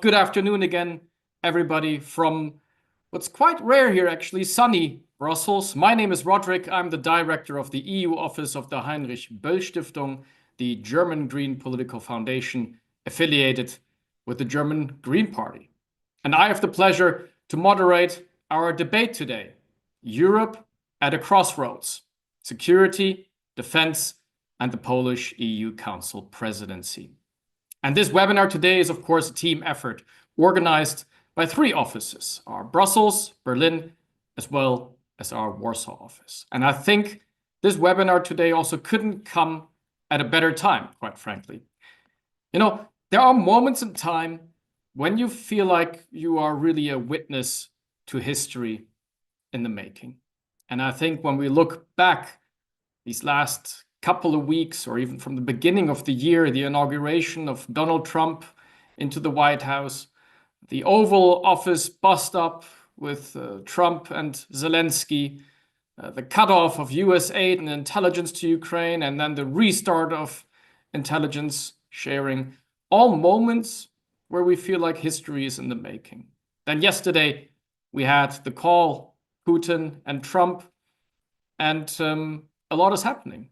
Good afternoon again, everybody, from what's quite rare here, actually, sunny Brussels. My name is Roderick. I'm the director of the EU office of the Heinrich-Böll-Stiftung, the German Green political foundation affiliated with the German Green Party. And I have the pleasure to moderate our debate today, Europe at a Crossroads, Security, Defense, and the Polish EU Council Presidency. And this webinar today is, of course, a team effort organized by three offices, our Brussels, Berlin, as well as our Warsaw office. And I think this webinar today also couldn't come at a better time, quite frankly. You know, there are moments in time when you feel like you are really a witness to history in the making. And I think when we look back these last couple of weeks, or even from the beginning of the year, the inauguration of Donald Trump into the White House, the Oval Office bust up with Trump and Zelensky, the cutoff of US aid and intelligence to Ukraine, and then the restart of intelligence sharing, all moments where we feel like history is in the making. Then yesterday, we had the call, Putin and Trump, and a lot is happening.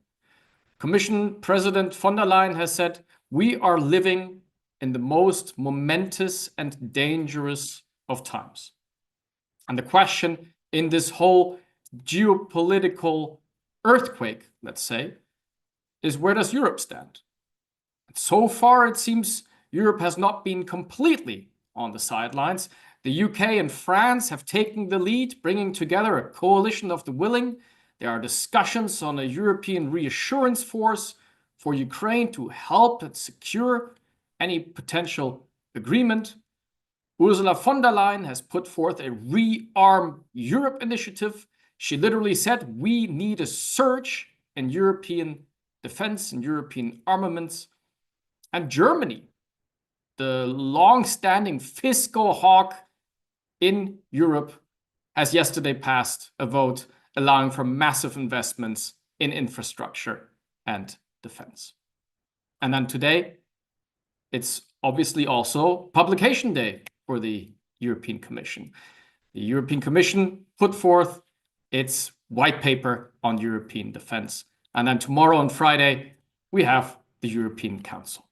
Commission President von der Leyen has said, we are living in the most momentous and dangerous of times. And the question in this whole geopolitical earthquake, let's say, is where does Europe stand? So far, it seems Europe has not been completely on the sidelines. The UK and France have taken the lead, bringing together a coalition of the willing. There are discussions on a European reassurance force for Ukraine to help and secure any potential agreement. Ursula von der Leyen has put forth a Rearm Europe initiative. She literally said, we need a surge in European defense and European armaments. And Germany, the long-standing fiscal hawk in Europe, has yesterday passed a vote allowing for massive investments in infrastructure and defense. And then today, it's obviously also publication day for the European Commission. The European Commission put forth its white paper on European defense. And then tomorrow on Friday, we have the European Council.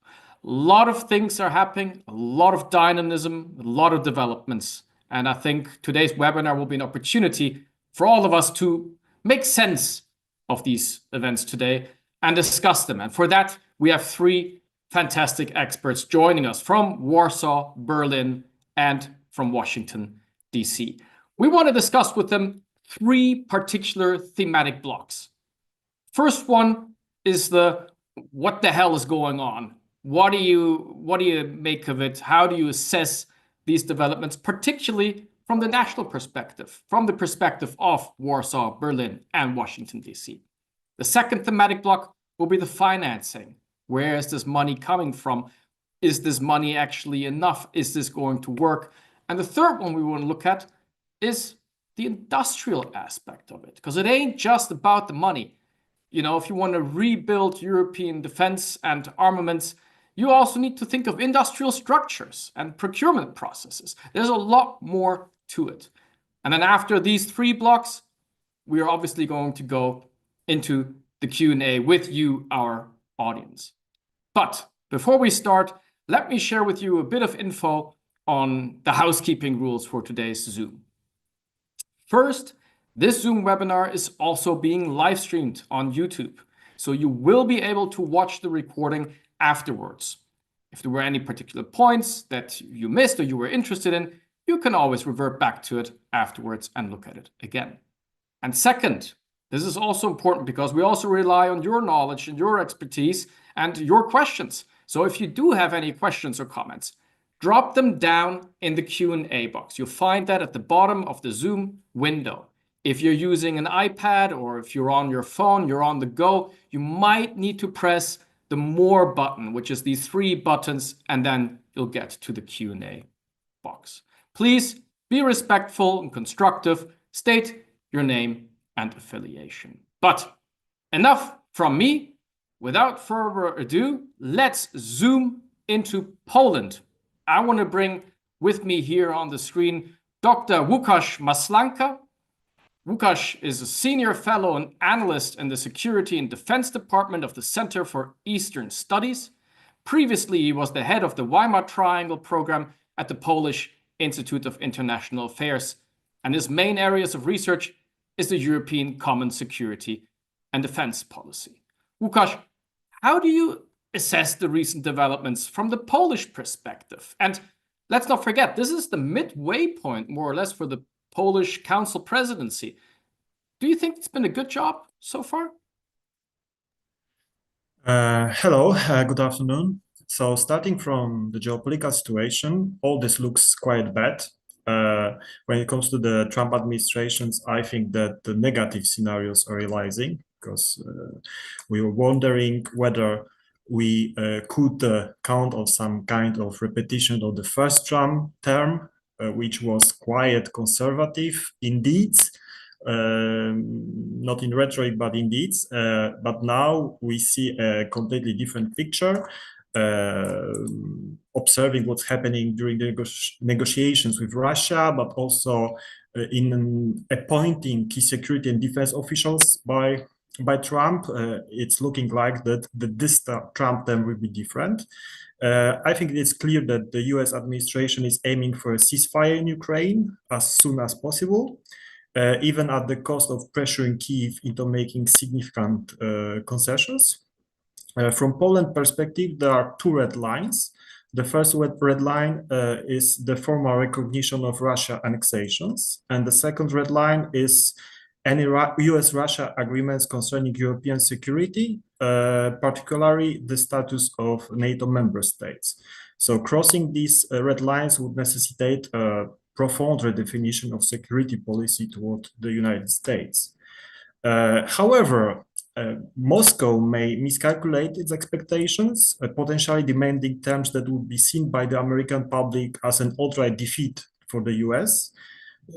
A lot of things are happening, a lot of dynamism, a lot of developments. And I think today's webinar will be an opportunity for all of us to make sense of these events today and discuss them. And for that, we have three fantastic experts joining us from Warsaw, Berlin, and from Washington, DC. We want to discuss with them three particular thematic blocks. First one is the what the hell is going on? What do you make of it? How do you assess these developments, particularly from the national perspective, from the perspective of Warsaw, Berlin, and Washington, D.C. The second thematic block will be the financing. Where is this money coming from? Is this money actually enough? Is this going to work? And the third one we want to look at is the industrial aspect of it, because it ain't just about the money. You know, if you want to rebuild European defense and armaments, you also need to think of industrial structures and procurement processes. There's a lot more to it. And then after these three blocks, we are obviously going to go into the Q&A with you, our audience. But before we start, let me share with you a bit of info on the housekeeping rules for today's Zoom. First, this Zoom webinar is also being live streamed on YouTube, so you will be able to watch the recording afterwards. If there were any particular points that you missed or you were interested in, you can always revert back to it afterwards and look at it again. And second, this is also important because we also rely on your knowledge and your expertise and your questions. So if you do have any questions or comments, drop them down in the Q&A box. You'll find that at the bottom of the Zoom window. If you're using an iPad or if you're on your phone, you're on the go, you might need to press the More button, which is these three buttons, and then you'll get to the Q&A box. Please be respectful and constructive. State your name and affiliation. But enough from me. Without further ado, let's zoom into Poland I want to bring with me here on the screen Dr. Łukasz Maslanka. Łukasz is a senior fellow and analyst in the Security and Defense Department of the Center for Eastern Studies. Previously, he was the head of the Weimar Triangle program at the Polish Institute of International Affairs, and his main areas of research is the European Common Security and Defense Policy. Łukasz, how do you assess the recent developments from the Polish perspective? And let's not forget, this is the midway point, more or less, for the Polish Council Presidency. Do you think it's been a good job so far? Hello, good afternoon. So starting from the geopolitical situation, all this looks quite bad. When it comes to the Trump administrations, I think that the negative scenarios are realizing because we were wondering whether we could count on some kind of repetition of the first Trump term, which was quite conservative indeed. Not in rhetoric, but in deeds. But now we see a completely different picture, observing what's happening during the negotiations with Russia, but also in appointing key security and defense officials by Trump. It's looking like that this Trump term will be different. I think it's clear that the US administration is aiming for a ceasefire in Ukraine as soon as possible. Even at the cost of pressuring Kyiv into making significant concessions. From Poland perspective, there are two red lines. The first red line is the formal recognition of Russia annexations, and the second red line is any US-Russia agreements concerning European security, particularly the status of NATO member states. So crossing these red lines would necessitate profound redefinition of security policy toward the United States. However, Moscow may miscalculate its expectations, potentially demanding terms that would be seen by the American public as an outright defeat for the US.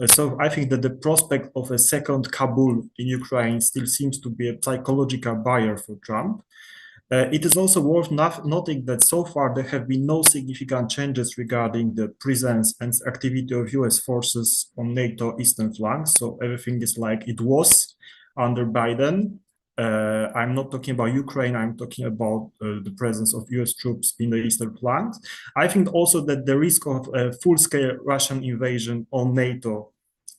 So I think that the prospect of a second Kabul in Ukraine still seems to be a psychological barrier for Trump. It is also worth noting that so far there have been no significant changes regarding the presence and activity of US forces on NATO eastern flank. So everything is like it was under Biden. I'm not talking about Ukraine, I'm talking about the presence of US troops in the eastern flank. I think also that the risk of a full-scale Russian invasion on NATO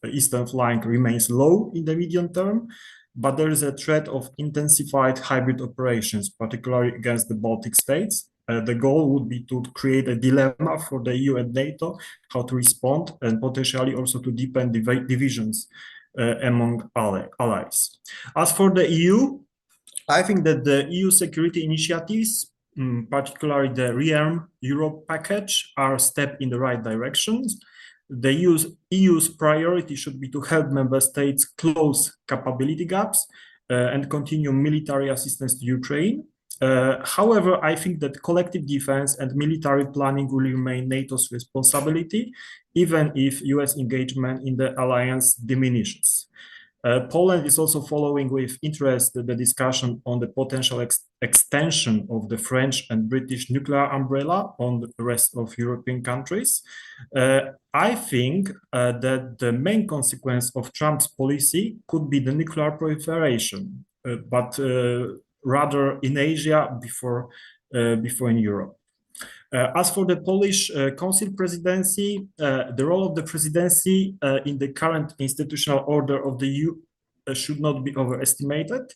eastern flank remains low in the medium term. But there is a threat of intensified hybrid operations, particularly against the Baltic states. The goal would be to create a dilemma for the EU and NATO, how to respond, and potentially also to deepen divisions among allies. As for the EU, I think that the EU security initiatives, particularly the ReArm Europe package, are a step in the right directions. The EU's priority should be to help member states close capability gaps and continue military assistance to Ukraine. However, I think that collective defense and military planning will remain NATO's responsibility, even if US engagement in the alliance diminishes. Poland is also following with interest the discussion on the potential extension of the French and British nuclear umbrella on the rest of European countries. I think that the main consequence of Trump's policy could be the nuclear proliferation, but rather in Asia before in Europe. As for the Polish Council Presidency, the role of the presidency in the current institutional order of the EU should not be overestimated.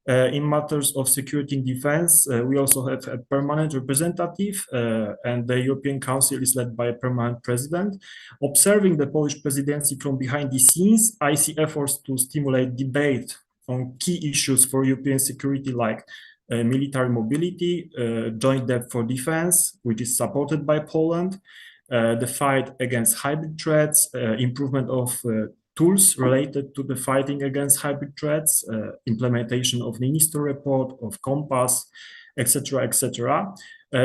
In matters of security and defense, we also have a permanent representative, and the European Council is led by a permanent president. Observing the Polish presidency from behind the scenes, I see efforts to stimulate debate on key issues for European security, like military mobility, joint depth for defense, which is supported by Poland, the fight against hybrid threats, improvement of tools related to the fighting against hybrid threats, implementation of the Minister report, of Compass, etc., etc.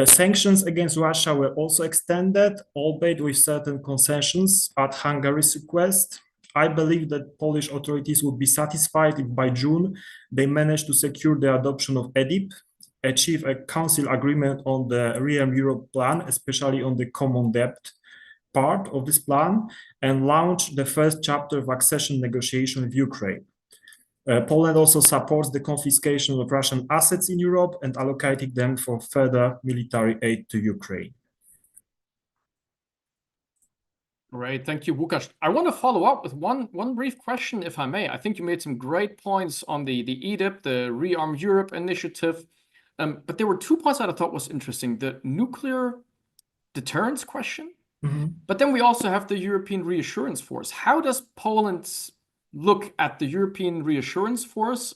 Sanctions against Russia were also extended, albeit with certain concessions at Hungary's request. I believe that Polish authorities would be satisfied if by June they managed to secure the adoption of EDIP, achieve a council agreement on the Rearm Europe plan, especially on the common debt part of this plan, and launch the first chapter of accession negotiation with Ukraine. Poland also supports the confiscation of Russian assets in Europe and allocating them for further military aid to Ukraine. Great, thank you, Łukasz. I want to follow up with one brief question, if I may. I think you made some great points on the EDIP, the Rearm Europe initiative, but there were 2 points that I thought was interesting: the nuclear deterrence question, but then we also have the European Reassurance Force. How does Poland look at the European Reassurance Force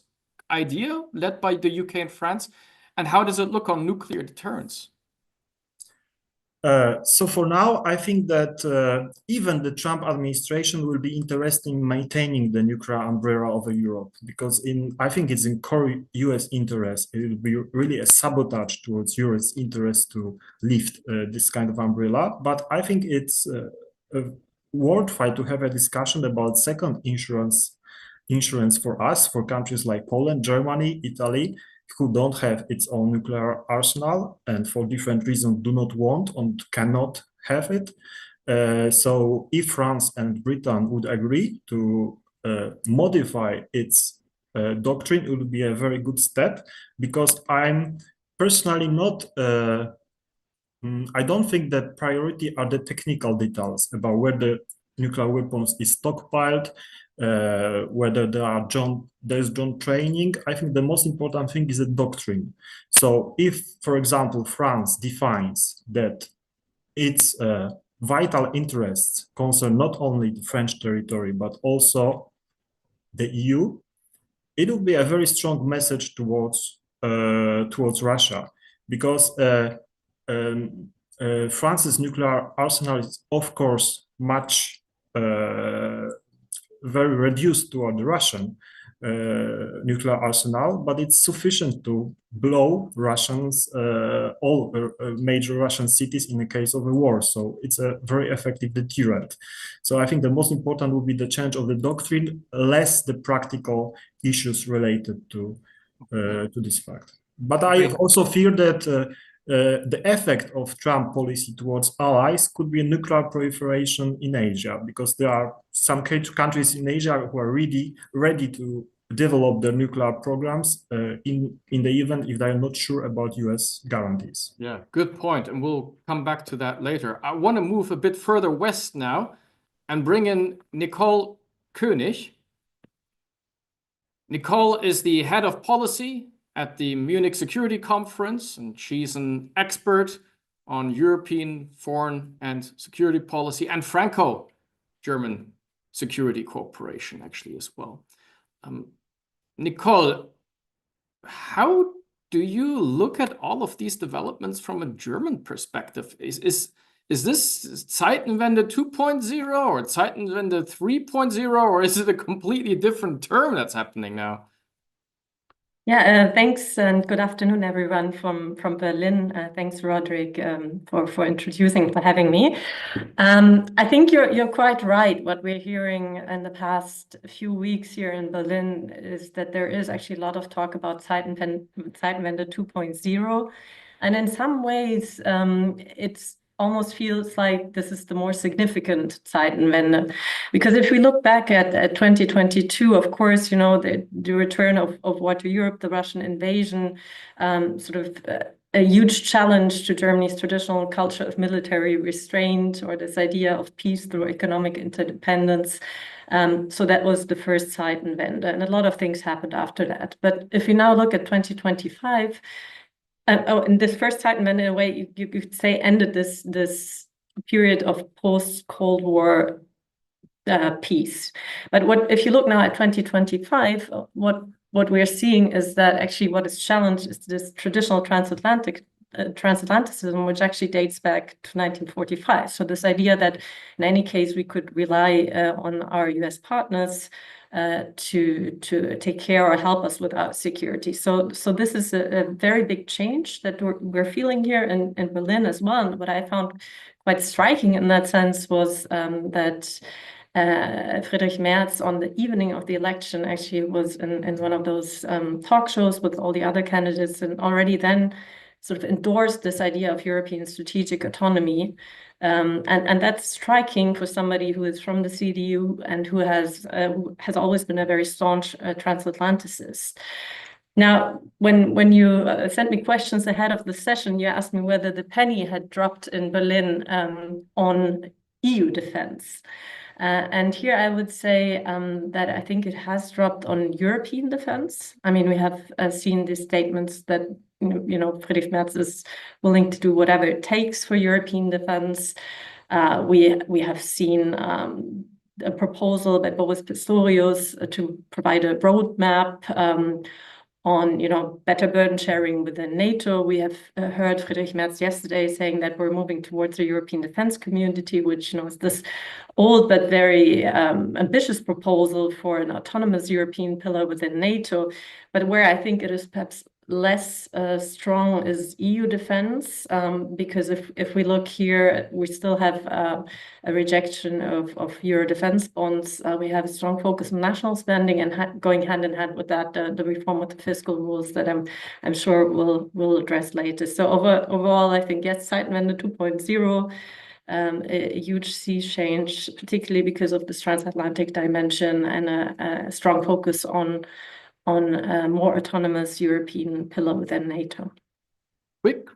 idea led by the UK and France, and how does it look on nuclear deterrence? So for now, I think that even the Trump administration will be interested in maintaining the nuclear umbrella over Europe, because I think it's in core US interest. It will be really a sabotage towards US interest to lift this kind of umbrella. But I think it's worthwhile to have a discussion about second insurance for us, for countries like Poland, Germany, Italy, who don't have its own nuclear arsenal and for different reasons do not want and cannot have it. So if France and Britain would agree to modify its doctrine, it would be a very good step, because I'm personally not I don't think that priority are the technical details about where the nuclear weapons is stockpiled, whether there's joint training. I think the most important thing is the doctrine. So if, for example, France defines that its vital interests concern not only the French territory, but also the EU, it would be a very strong message towards Russia, because France's nuclear arsenal is, of course, much very reduced toward the Russian nuclear arsenal, but it's sufficient to blow Russians, all major Russian cities in the case of a war. So it's a very effective deterrent. So I think the most important would be the change of the doctrine, less the practical issues related to this fact. But I also fear that the effect of Trump policy towards allies could be a nuclear proliferation in Asia, because there are some countries in Asia who are ready to develop their nuclear programs in the event if they're not sure about US guarantees. Yeah, good point. And we'll come back to that later. I want to move a bit further west now and bring in Nicole König. Nicole is the head of policy at the Munich Security Conference, and she's an expert on European foreign and security policy and Franco-German security cooperation, actually, as well. Nicole, how do you look at all of these developments from a German perspective? Is this Zeitenwende 2.0 or Zeitenwende 3.0, or is it a completely different term that's happening now? Yeah, thanks, and good afternoon, everyone from Berlin. Thanks, Roderick, for introducing, for having me. I think you're quite right. What we're hearing in the past few weeks here in Berlin is that there is actually a lot of talk about Zeitenwende 2.0, and in some ways, it's almost feels like this is the more significant Zeitenwende. Because if we look back at 2022, of course, you know, the return of war to Europe, the Russian invasion, sort of a huge challenge to Germany's traditional culture of military restraint, or this idea of peace through economic interdependence. So that was the first Zeitenwende, and a lot of things happened after that. But if we now look at 2025, and this first Zeitenwende, in a way, you could say, ended this period of post-Cold War peace. But if you look now at 2025, what we're seeing is that actually what is challenged is this traditional transatlanticism, which actually dates back to 1945. So this idea that in any case we could rely on our US partners to take care or help us with our security. So this is a very big change that we're feeling here in Berlin as well. And what I found quite striking in that sense was that Friedrich Merz, on the evening of the election, actually was in one of those talk shows with all the other candidates, and already then sort of endorsed this idea of European strategic autonomy. And that's striking for somebody who is from the CDU and who has always been a very staunch transatlanticist. Now, when you sent me questions ahead of the session, you asked me whether the penny had dropped in Berlin on EU defense. And here I would say that I think it has dropped on European defense. I mean, we have seen these statements that, Friedrich Merz is willing to do whatever it takes for European defense. We have seen a proposal by Boris Pistorius to provide a roadmap on better burden sharing within NATO. We have heard Friedrich Merz yesterday saying that we're moving towards a European defense community, which is this old but very ambitious proposal for an autonomous European pillar within NATO. But where I think it is perhaps less strong is EU defense, because if we look here, we still have a rejection of Euro defense bonds. We have a strong focus on national spending, and going hand in hand with that, the reform of the fiscal rules that I'm sure we'll address later. So overall, I think yes, Zeitenwende 2.0. A huge sea change, particularly because of this transatlantic dimension and a strong focus on a more autonomous European pillar within NATO. Quick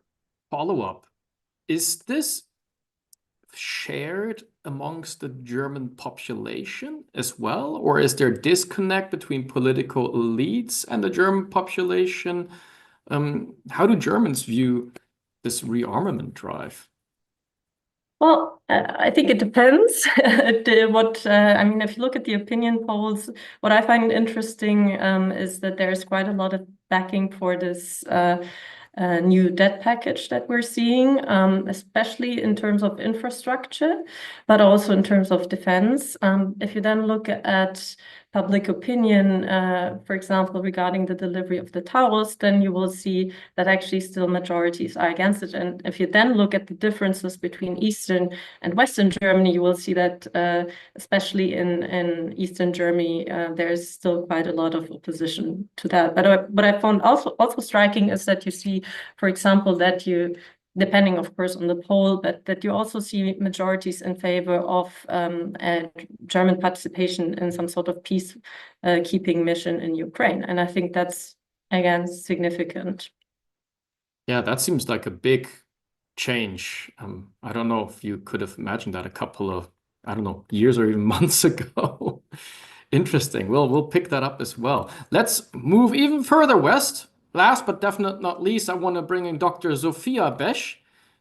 follow-up. Is this shared amongst the German population as well? Or is there disconnect between political elites and the German population? How do Germans view this rearmament drive? Well, I think it depends. If you look at the opinion polls, what I find interesting is that there's quite a lot of backing for this new debt package that we're seeing, especially in terms of infrastructure, but also in terms of defense. If you then look at public opinion, for example, regarding the delivery of the Taurus, then you will see that actually still majorities are against it. And if you then look at the differences between Eastern and Western Germany, you will see that especially in Eastern Germany, there's still quite a lot of opposition to that. But what I found also striking is that you see, for example, that depending, of course, on the poll, but that you also see majorities in favor of German participation in some sort of peace-keeping mission in Ukraine. And I think that's, again, significant. Yeah, that seems like a big change. I don't know if you could have imagined that a couple of, years or even months ago. Interesting. Well, we'll pick that up as well. Let's move even further west. Last but definitely not least, I want to bring in Dr. Sophia Besch.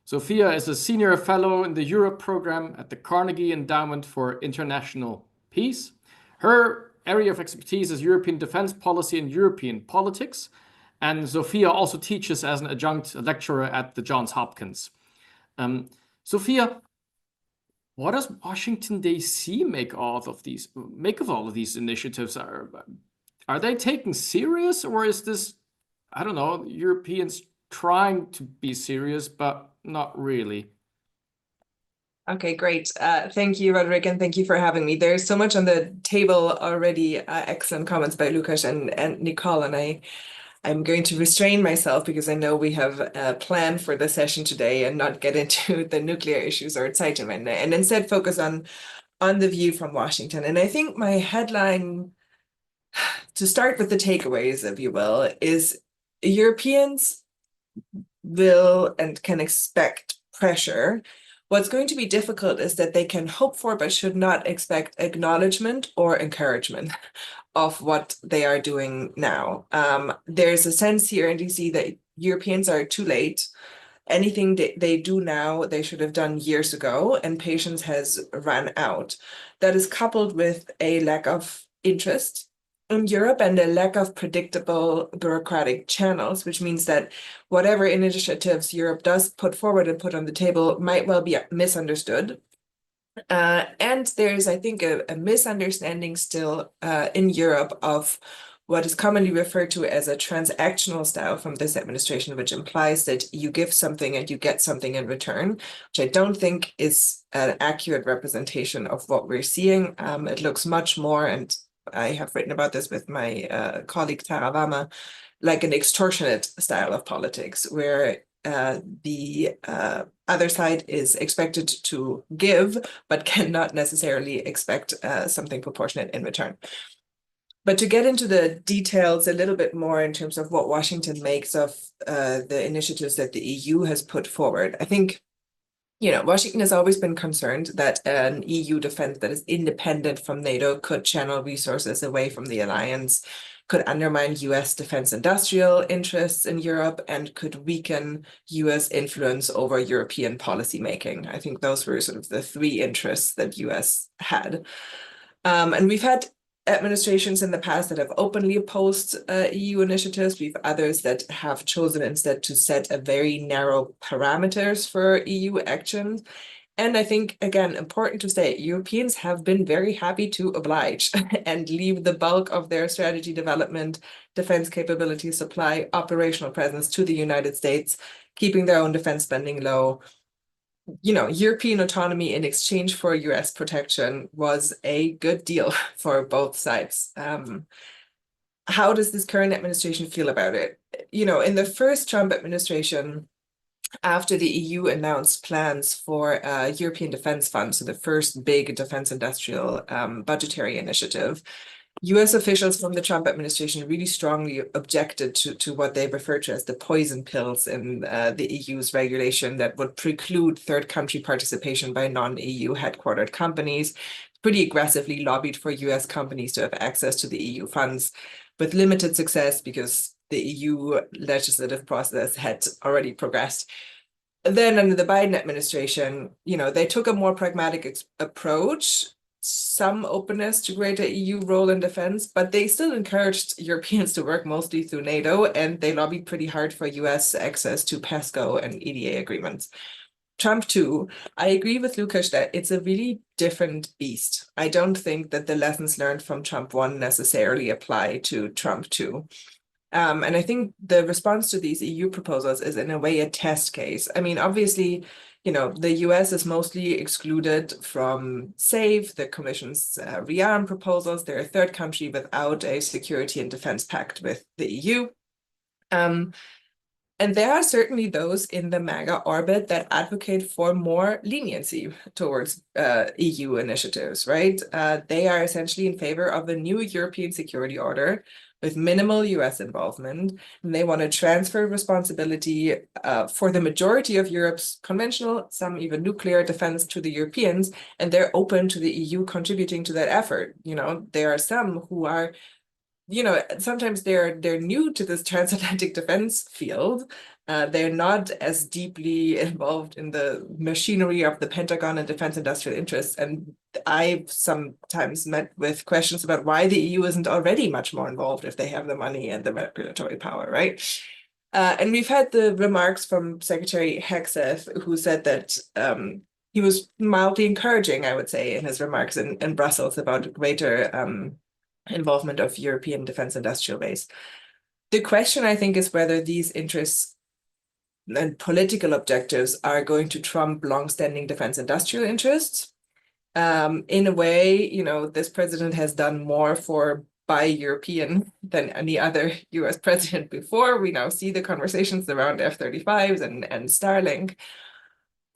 Sophia is a senior fellow in the Europe program at the Carnegie Endowment for International Peace. Her area of expertise is European defense policy and European politics. And Sophia also teaches as an adjunct lecturer at the Johns Hopkins. Sophia, what does Washington, D.C. make of all of these initiatives? Are they taken serious, or is this, Europeans trying to be serious, but not really? Okay, great. Thank you, Roderick, and thank you for having me. There's so much on the table already. Excellent comments by Lukas and Nicole, and I'm going to restrain myself because I know we have a plan for the session today and not get into the nuclear issues or Zeitenwende, and instead focus on the view from Washington. And I think my headline, to start with the takeaways, if you will, is Europeans will and can expect pressure. What's going to be difficult is that they can hope for but should not expect acknowledgement or encouragement of what they are doing now. There's a sense here in DC that Europeans are too late. Anything they do now, they should have done years ago, and patience has run out. That is coupled with a lack of interest in Europe and a lack of predictable bureaucratic channels, which means that whatever initiatives Europe does put forward and put on the table might well be misunderstood. And there's, I think, a misunderstanding still in Europe of what is commonly referred to as a transactional style from this administration, which implies that you give something and you get something in return, which I don't think is an accurate representation of what we're seeing. It looks much more, and I have written about this with my colleague Tara Vama, like an extortionate style of politics, where the other side is expected to give, but cannot necessarily expect something proportionate in return. But to get into the details a little bit more in terms of what Washington makes of the initiatives that the EU has put forward, I think, Washington has always been concerned that an EU defense that is independent from NATO could channel resources away from the alliance, could undermine US defense industrial interests in Europe, and could weaken US influence over European policymaking. I think those were sort of the three interests that US had. And we've had administrations in the past that have openly opposed EU initiatives. We have others that have chosen instead to set a very narrow parameters for EU action. And I think, again, important to say, Europeans have been very happy to oblige and leave the bulk of their strategy development, defense capability supply, operational presence to the United States, keeping their own defense spending low. European autonomy in exchange for US protection was a good deal for both sides. How does this current administration feel about it? In the first Trump administration, after the EU announced plans for a European Defense Fund, so the first big defense industrial budgetary initiative, US officials from the Trump administration really strongly objected to what they refer to as the poison pills in the EU's regulation that would preclude third country participation by non-EU headquartered companies, pretty aggressively lobbied for US companies to have access to the EU funds, with limited success because the EU legislative process had already progressed. Then under the Biden administration, they took a more pragmatic approach, some openness to greater EU role in defense, but they still encouraged Europeans to work mostly through NATO, and they lobbied pretty hard for US access to PESCO and EDA agreements. Trump 2, I agree with Lukasz that it's a really different beast. I don't think that the lessons learned from Trump 1 necessarily apply to Trump 2. And I think the response to these EU proposals is in a way a test case. I mean, obviously, the US is mostly excluded from SAFE, the Commission's rearm proposals. They're a third country without a security and defense pact with the EU. And there are certainly those in the MAGA orbit that advocate for more leniency towards EU initiatives, right? They are essentially in favor of a new European security order with minimal US involvement, and they want to transfer responsibility for the majority of Europe's conventional, some even nuclear defense to the Europeans, and they're open to the EU contributing to that effort. There are some who are, sometimes they're new to this transatlantic defense field. They're not as deeply involved in the machinery of the Pentagon and defense industrial interests. And I've sometimes met with questions about why the EU isn't already much more involved if they have the money and the regulatory power, right? And we've had the remarks from Secretary Hegseth, who said that he was mildly encouraging, I would say, in his remarks in Brussels about greater involvement of European defense industrial base. The question, I think, is whether these interests and political objectives are going to trump longstanding defense industrial interests. In a way, this president has done more for Buy European than any other US president before. We now see the conversations around F-35s and Starlink.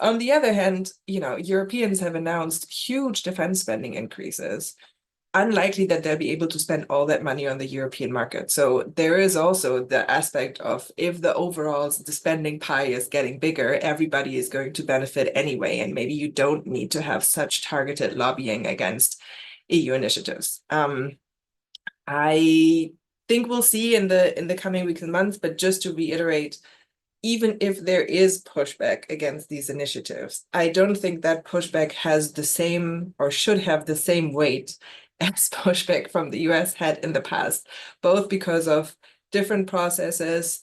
On the other hand, Europeans have announced huge defense spending increases. Unlikely that they'll be able to spend all that money on the European market. So there is also the aspect of if the spending pie is getting bigger, everybody is going to benefit anyway, and maybe you don't need to have such targeted lobbying against EU initiatives. I think we'll see in the coming weeks and months, but just to reiterate, even if there is pushback against these initiatives, I don't think that pushback has the same or should have the same weight as pushback from the US had in the past, both because of different processes,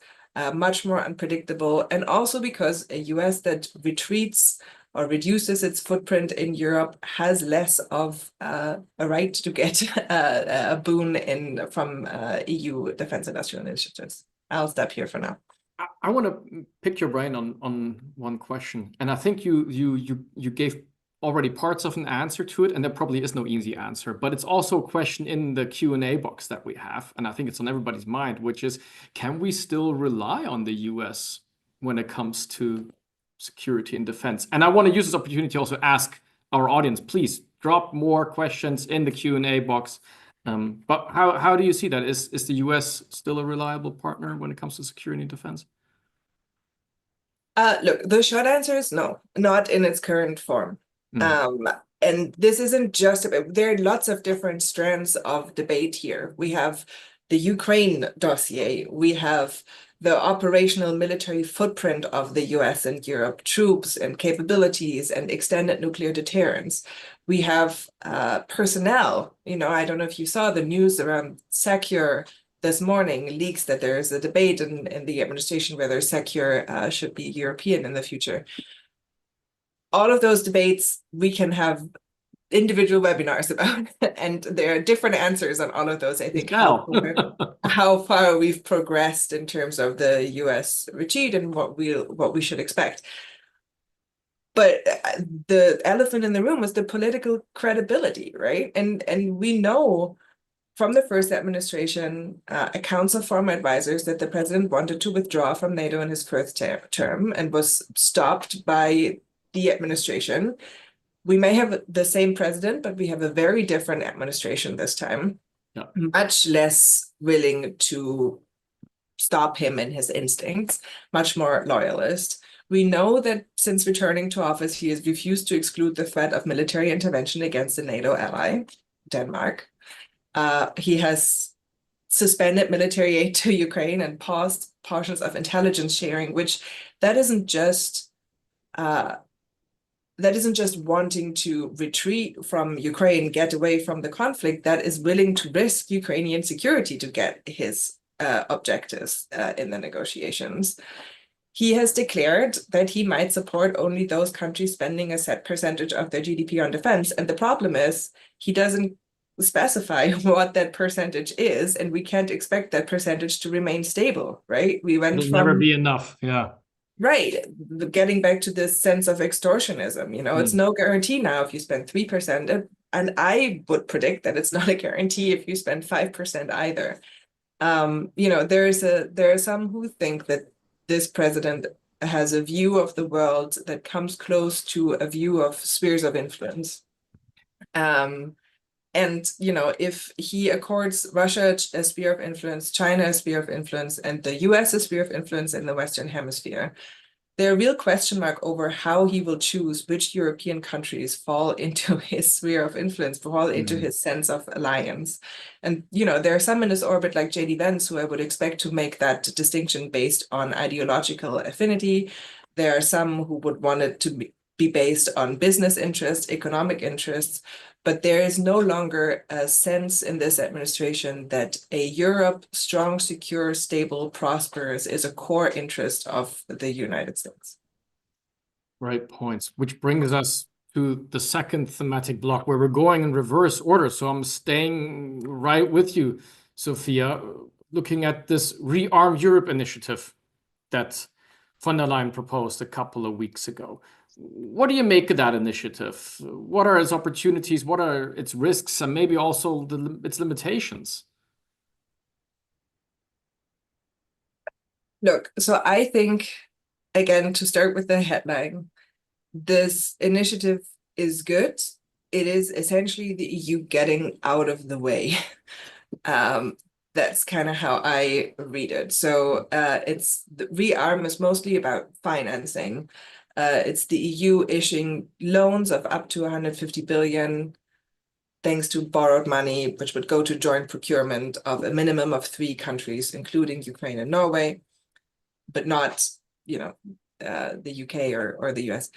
much more unpredictable, and also because a US that retreats or reduces its footprint in Europe has less of a right to get a boon from EU defense industrial initiatives. I'll stop here for now. I want to pick your brain on one question, and I think you gave already parts of an answer to it, and there probably is no easy answer, but it's also a question in the Q&A box that we have, and I think it's on everybody's mind, which is, can we still rely on the US when it comes to security and defense? And I want to use this opportunity to also ask our audience, please drop more questions in the Q&A box. But how do you see that? Is the US still a reliable partner when it comes to security and defense? Look, the short answer is no, not in its current form. And this isn't just about, there are lots of different strands of debate here. We have the Ukraine dossier, we have the operational military footprint of the US and Europe, troops and capabilities and extended nuclear deterrence. We have personnel. I don't know if you saw the news around Secure this morning, leaks that there is a debate in the administration whether Secure should be European in the future. All of those debates we can have individual webinars about, and there are different answers on all of those. I think how far we've progressed in terms of the US retreat and what we should expect. But the elephant in the room was the political credibility, right? And we know from the first administration, a council former advisors, that the president wanted to withdraw from NATO in his first term and was stopped by the administration. We may have the same president, but we have a very different administration this time. Yeah. Much less willing to stop him in his instincts, much more loyalist. We know that since returning to office, he has refused to exclude the threat of military intervention against a NATO ally, Denmark. He has suspended military aid to Ukraine and paused portions of intelligence sharing, which that isn't just wanting to retreat from Ukraine, get away from the conflict. That is willing to risk Ukrainian security to get his objectives in the negotiations. He has declared that he might support only those countries spending a set percentage of their GDP on defense. And the problem is he doesn't specify what that percentage is, and we can't expect that percentage to remain stable, right? It'll never be enough, yeah. Right, getting back to this sense of extortionism, it's no guarantee now if you spend 3%, and I would predict that it's not a guarantee if you spend 5% either. There are some who think that this president has a view of the world that comes close to a view of spheres of influence. And, if he accords Russia a sphere of influence, China a sphere of influence, and the US a sphere of influence in the Western Hemisphere, there are real question mark over how he will choose which European countries fall into his sphere of influence, fall into his sense of alliance. And, there are some in his orbit like J.D. Vance, who I would expect to make that distinction based on ideological affinity. There are some who would want it to be based on business interests, economic interests. But there is no longer a sense in this administration that a Europe strong, secure, stable, prosperous is a core interest of the United States. Right points, which brings us to the second thematic block where we're going in reverse order. So I'm staying right with you, Sophia, looking at this Rearm Europe initiative that von der Leyen proposed a couple of weeks ago. What do you make of that initiative? What are its opportunities? What are its risks? And maybe also its limitations? Look, so I think, again, to start with the headline, this initiative is good. It is essentially the EU getting out of the way. That's kind of how I read it. So the Rearm is mostly about financing. It's the EU issuing loans of up to 150 billion, thanks to borrowed money, which would go to joint procurement of a minimum of 3 countries, including Ukraine and Norway, but not, the UK or the US.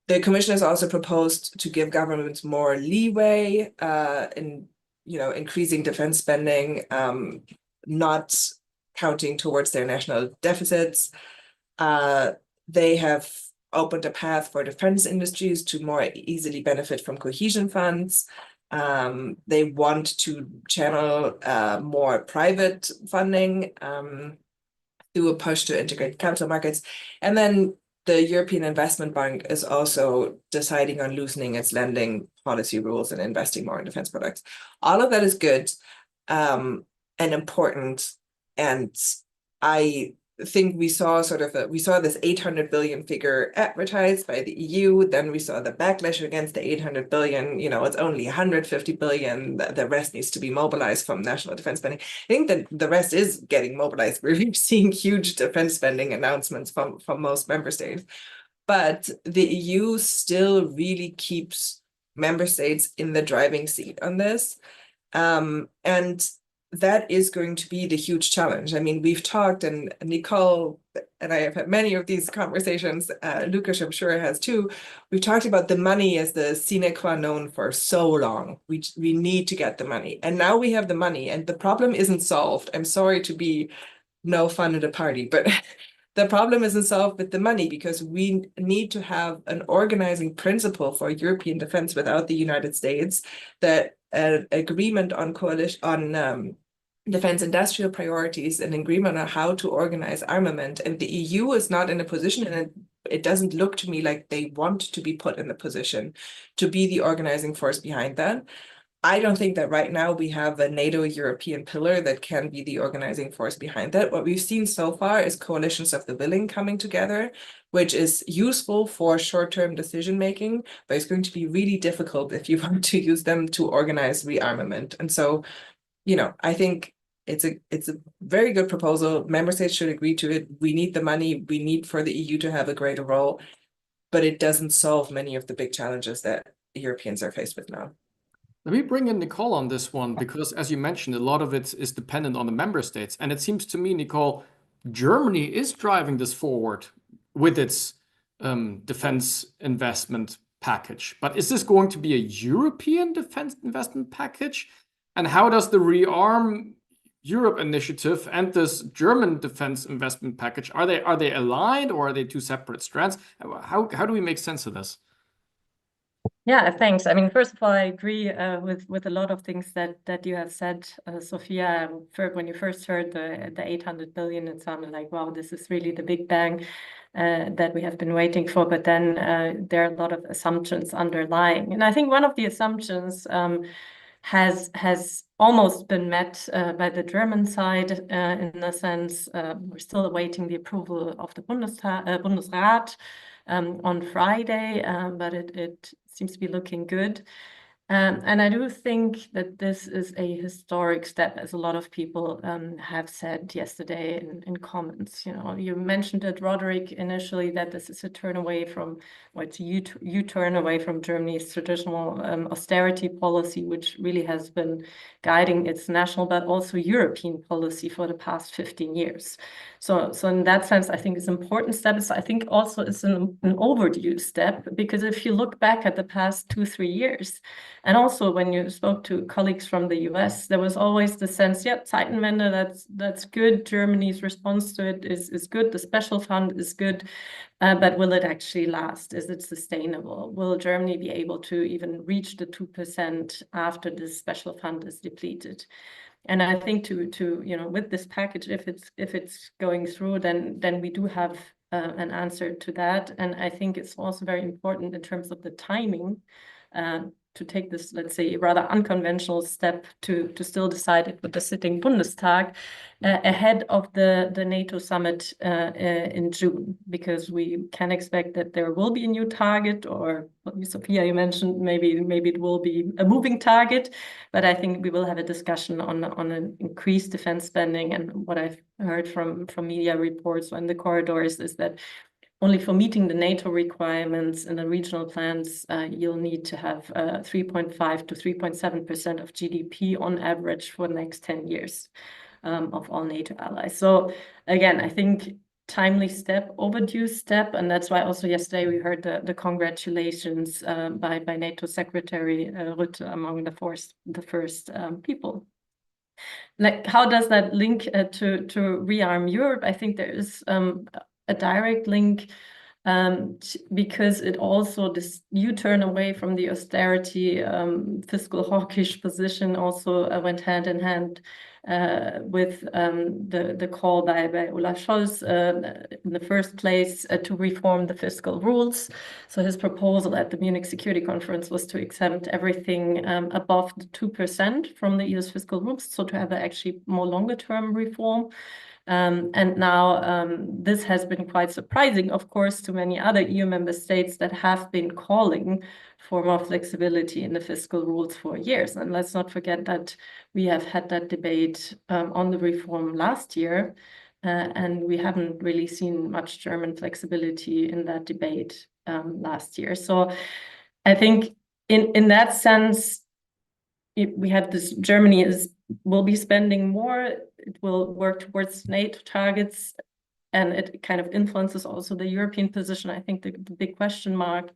The Commission has also proposed to give governments more leeway in, increasing defense spending, not counting towards their national deficits. They have opened a path for defense industries to more easily benefit from cohesion funds. They want to channel more private funding through a push to integrate capital markets. And then the European Investment Bank is also deciding on loosening its lending policy rules and investing more in defense products. All of that is good and important. And I think we saw this 800 billion figure advertised by the EU. Then we saw the backlash against the 800 billion. It's only 150 billion. The rest needs to be mobilized from national defense spending. I think that the rest is getting mobilized. We're seeing huge defense spending announcements from most member states. But the EU still really keeps member states in the driving seat on this. And that is going to be the huge challenge. I mean, we've talked, and Nicole and I have had many of these conversations, Lukasz, I'm sure, has too. We've talked about the money as the sine qua non for so long. We need to get the money. And now we have the money, and the problem isn't solved. I'm sorry to be no fun at a party, but the problem isn't solved with the money, because we need to have an organizing principle for European defense without the United States, that an agreement on defense industrial priorities, an agreement on how to organize armament. And the EU is not in a position, and it doesn't look to me like they want to be put in the position to be the organizing force behind that. I don't think that right now we have a NATO European pillar that can be the organizing force behind that. What we've seen so far is coalitions of the willing coming together, which is useful for short-term decision-making, but it's going to be really difficult if you want to use them to organize rearmament. And so, I think it's a very good proposal. Member states should agree to it. We need the money. We need for the EU to have a greater role, but it doesn't solve many of the big challenges that Europeans are faced with now. Let me bring in Nicole on this one, because as you mentioned, a lot of it is dependent on the member states. And it seems to me, Nicole, Germany is driving this forward with its defense investment package. But is this going to be a European defense investment package? And how does the Rearm Europe initiative and this German defense investment package, are they aligned, or are they two separate strands? How do we make sense of this? Yeah, thanks. I mean, first of all, I agree with a lot of things that you have said, Sophia. When you first heard the 800 billion, it sounded like, wow, this is really the big bang that we have been waiting for. But then there are a lot of assumptions underlying, and I think one of the assumptions has almost been met by the German side in the sense we're still awaiting the approval of the Bundesrat on Friday, but it seems to be looking good. And I do think that this is a historic step, as a lot of people have said yesterday in comments. You mentioned it, Roderick, initially, that this is a turn away from, or it's a U-turn away from Germany's traditional austerity policy, which really has been guiding its national but also European policy for the past 15 years. So in that sense, I think it's an important step. I think also it's an overdue step, because if you look back at the past 2-3 years, and also when you spoke to colleagues from the US, there was always the sense, yeah, Zeitenwende, that's good. Germany's response to it is good. The special fund is good, but will it actually last? Is it sustainable? Will Germany be able to even reach the 2% after this special fund is depleted? And I think with this package, if it's going through, then we do have an answer to that. And I think it's also very important in terms of the timing to take this, let's say, rather unconventional step to still decide it with the sitting Bundestag ahead of the NATO summit in June, because we can expect that there will be a new target, or what Sophia, you mentioned, maybe it will be a moving target, but I think we will have a discussion on an increased defense spending. And what I've heard from media reports on the corridors is that only for meeting the NATO requirements and the regional plans, you'll need to have 3.5 to 3.7% of GDP on average for the next 10 years of all NATO allies. So again, I think timely step, overdue step, and that's why also yesterday we heard the congratulations by NATO Secretary Rutte among the first people. Like, how does that link to Rearm Europe? I think there is a direct link because it also, this U-turn away from the austerity, fiscal hawkish position also went hand in hand with the call by Olaf Scholz in the first place to reform the fiscal rules. So his proposal at the Munich Security Conference was to exempt everything above the 2% from the EU's fiscal rules, so to have a actually more longer term reform. And now this has been quite surprising, of course, to many other EU member states that have been calling for more flexibility in the fiscal rules for years. And let's not forget that we have had that debate on the reform last year, and we haven't really seen much German flexibility in that debate last year. So I think in that sense, we have this, Germany will be spending more, it will work towards NATO targets, and it kind of influences also the European position. I think the big question mark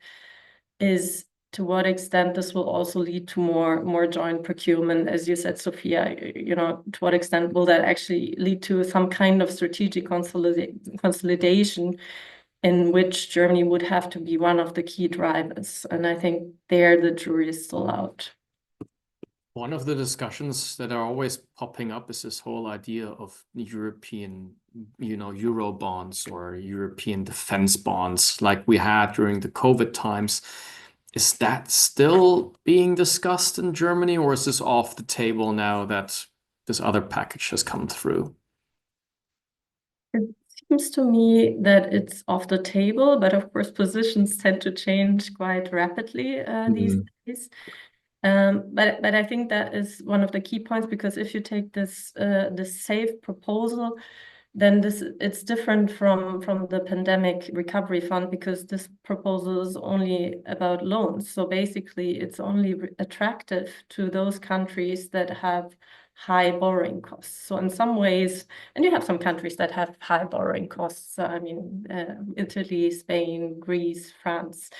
is to what extent this will also lead to more joint procurement, as you said, Sophia. You know, to what extent will that actually lead to some kind of strategic consolidation in which Germany would have to be one of the key drivers? And I think there the jury is still out. One of the discussions that are always popping up is this whole idea of European, Euro bonds or European defense bonds like we had during the COVID times. Is that still being discussed in Germany, or is this off the table now that this other package has come through? It seems to me that it's off the table, but of course positions tend to change quite rapidly these days. But I think that is one of the key points, because if you take this SAFE proposal, then it's different from the pandemic recovery fund, because this proposal is only about loans. So basically, it's only attractive to those countries that have high borrowing costs. So in some ways, and you have some countries that have high borrowing costs. I mean, Italy, Spain, Greece, France.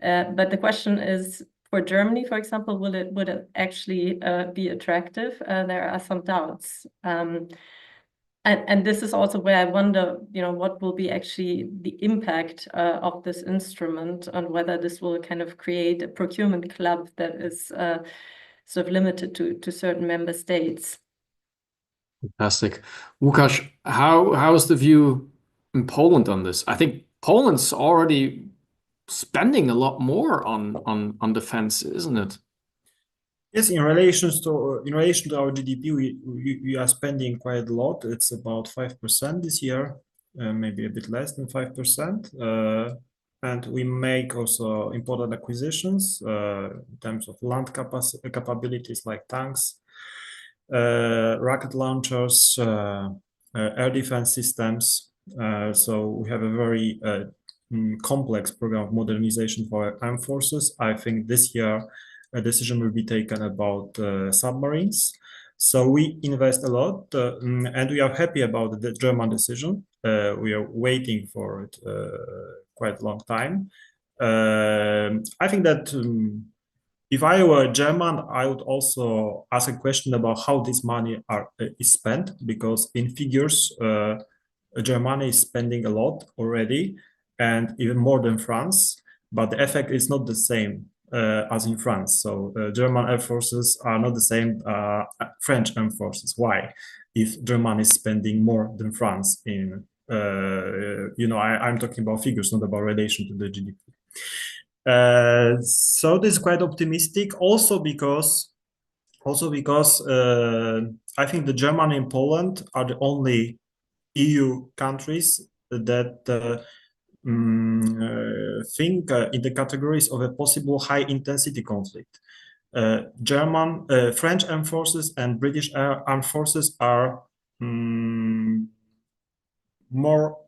But the question is, for Germany, for example, would it actually be attractive? There are some doubts. And this is also where I wonder, what will be actually the impact of this instrument, and whether this will kind of create a procurement club that is sort of limited to certain member states. Fantastic. Łukasz, how is the view in Poland on this? I think Poland's already spending a lot more on defense, isn't it? Yes, in relation to our GDP, we are spending quite a lot. It's about 5% this year, maybe a bit less than 5%. And we make also important acquisitions in terms of land capabilities like tanks, rocket launchers, air defense systems. So we have a very complex program of modernization for our armed forces. I think this year a decision will be taken about submarines. So we invest a lot, and we are happy about the German decision. We are waiting for it quite a long time. I think that if I were German, I would also ask a question about how this money is spent, because in figures, Germany is spending a lot already, and even more than France, but the effect is not the same as in France. So German air forces are not the same French air forces. Why? If Germany is spending more than France in, I'm talking about figures, not about relation to the GDP. So this is quite optimistic, also because I think the Germany and Poland are the only EU countries that think in the categories of a possible high-intensity conflict. French armed forces and British armed forces are more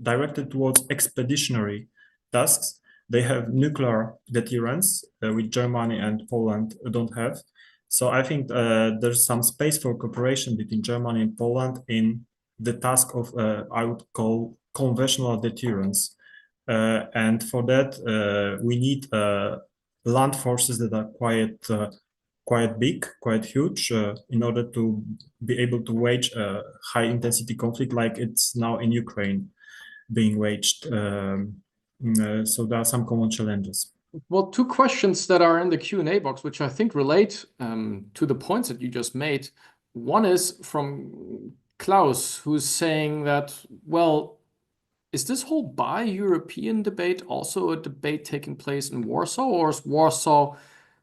directed towards expeditionary tasks. They have nuclear deterrence, which Germany and Poland don't have. So I think there's some space for cooperation between Germany and Poland in the task of, I would call, conventional deterrence. And for that, we need land forces that are quite big, quite huge, in order to be able to wage a high-intensity conflict like it's now in Ukraine. being waged. So there are some common challenges. Well, two questions that are in the Q&A box, which I think relate to the points that you just made. One is from Klaus, who's saying that, well, is this whole buy European debate also a debate taking place in Warsaw, or is Warsaw,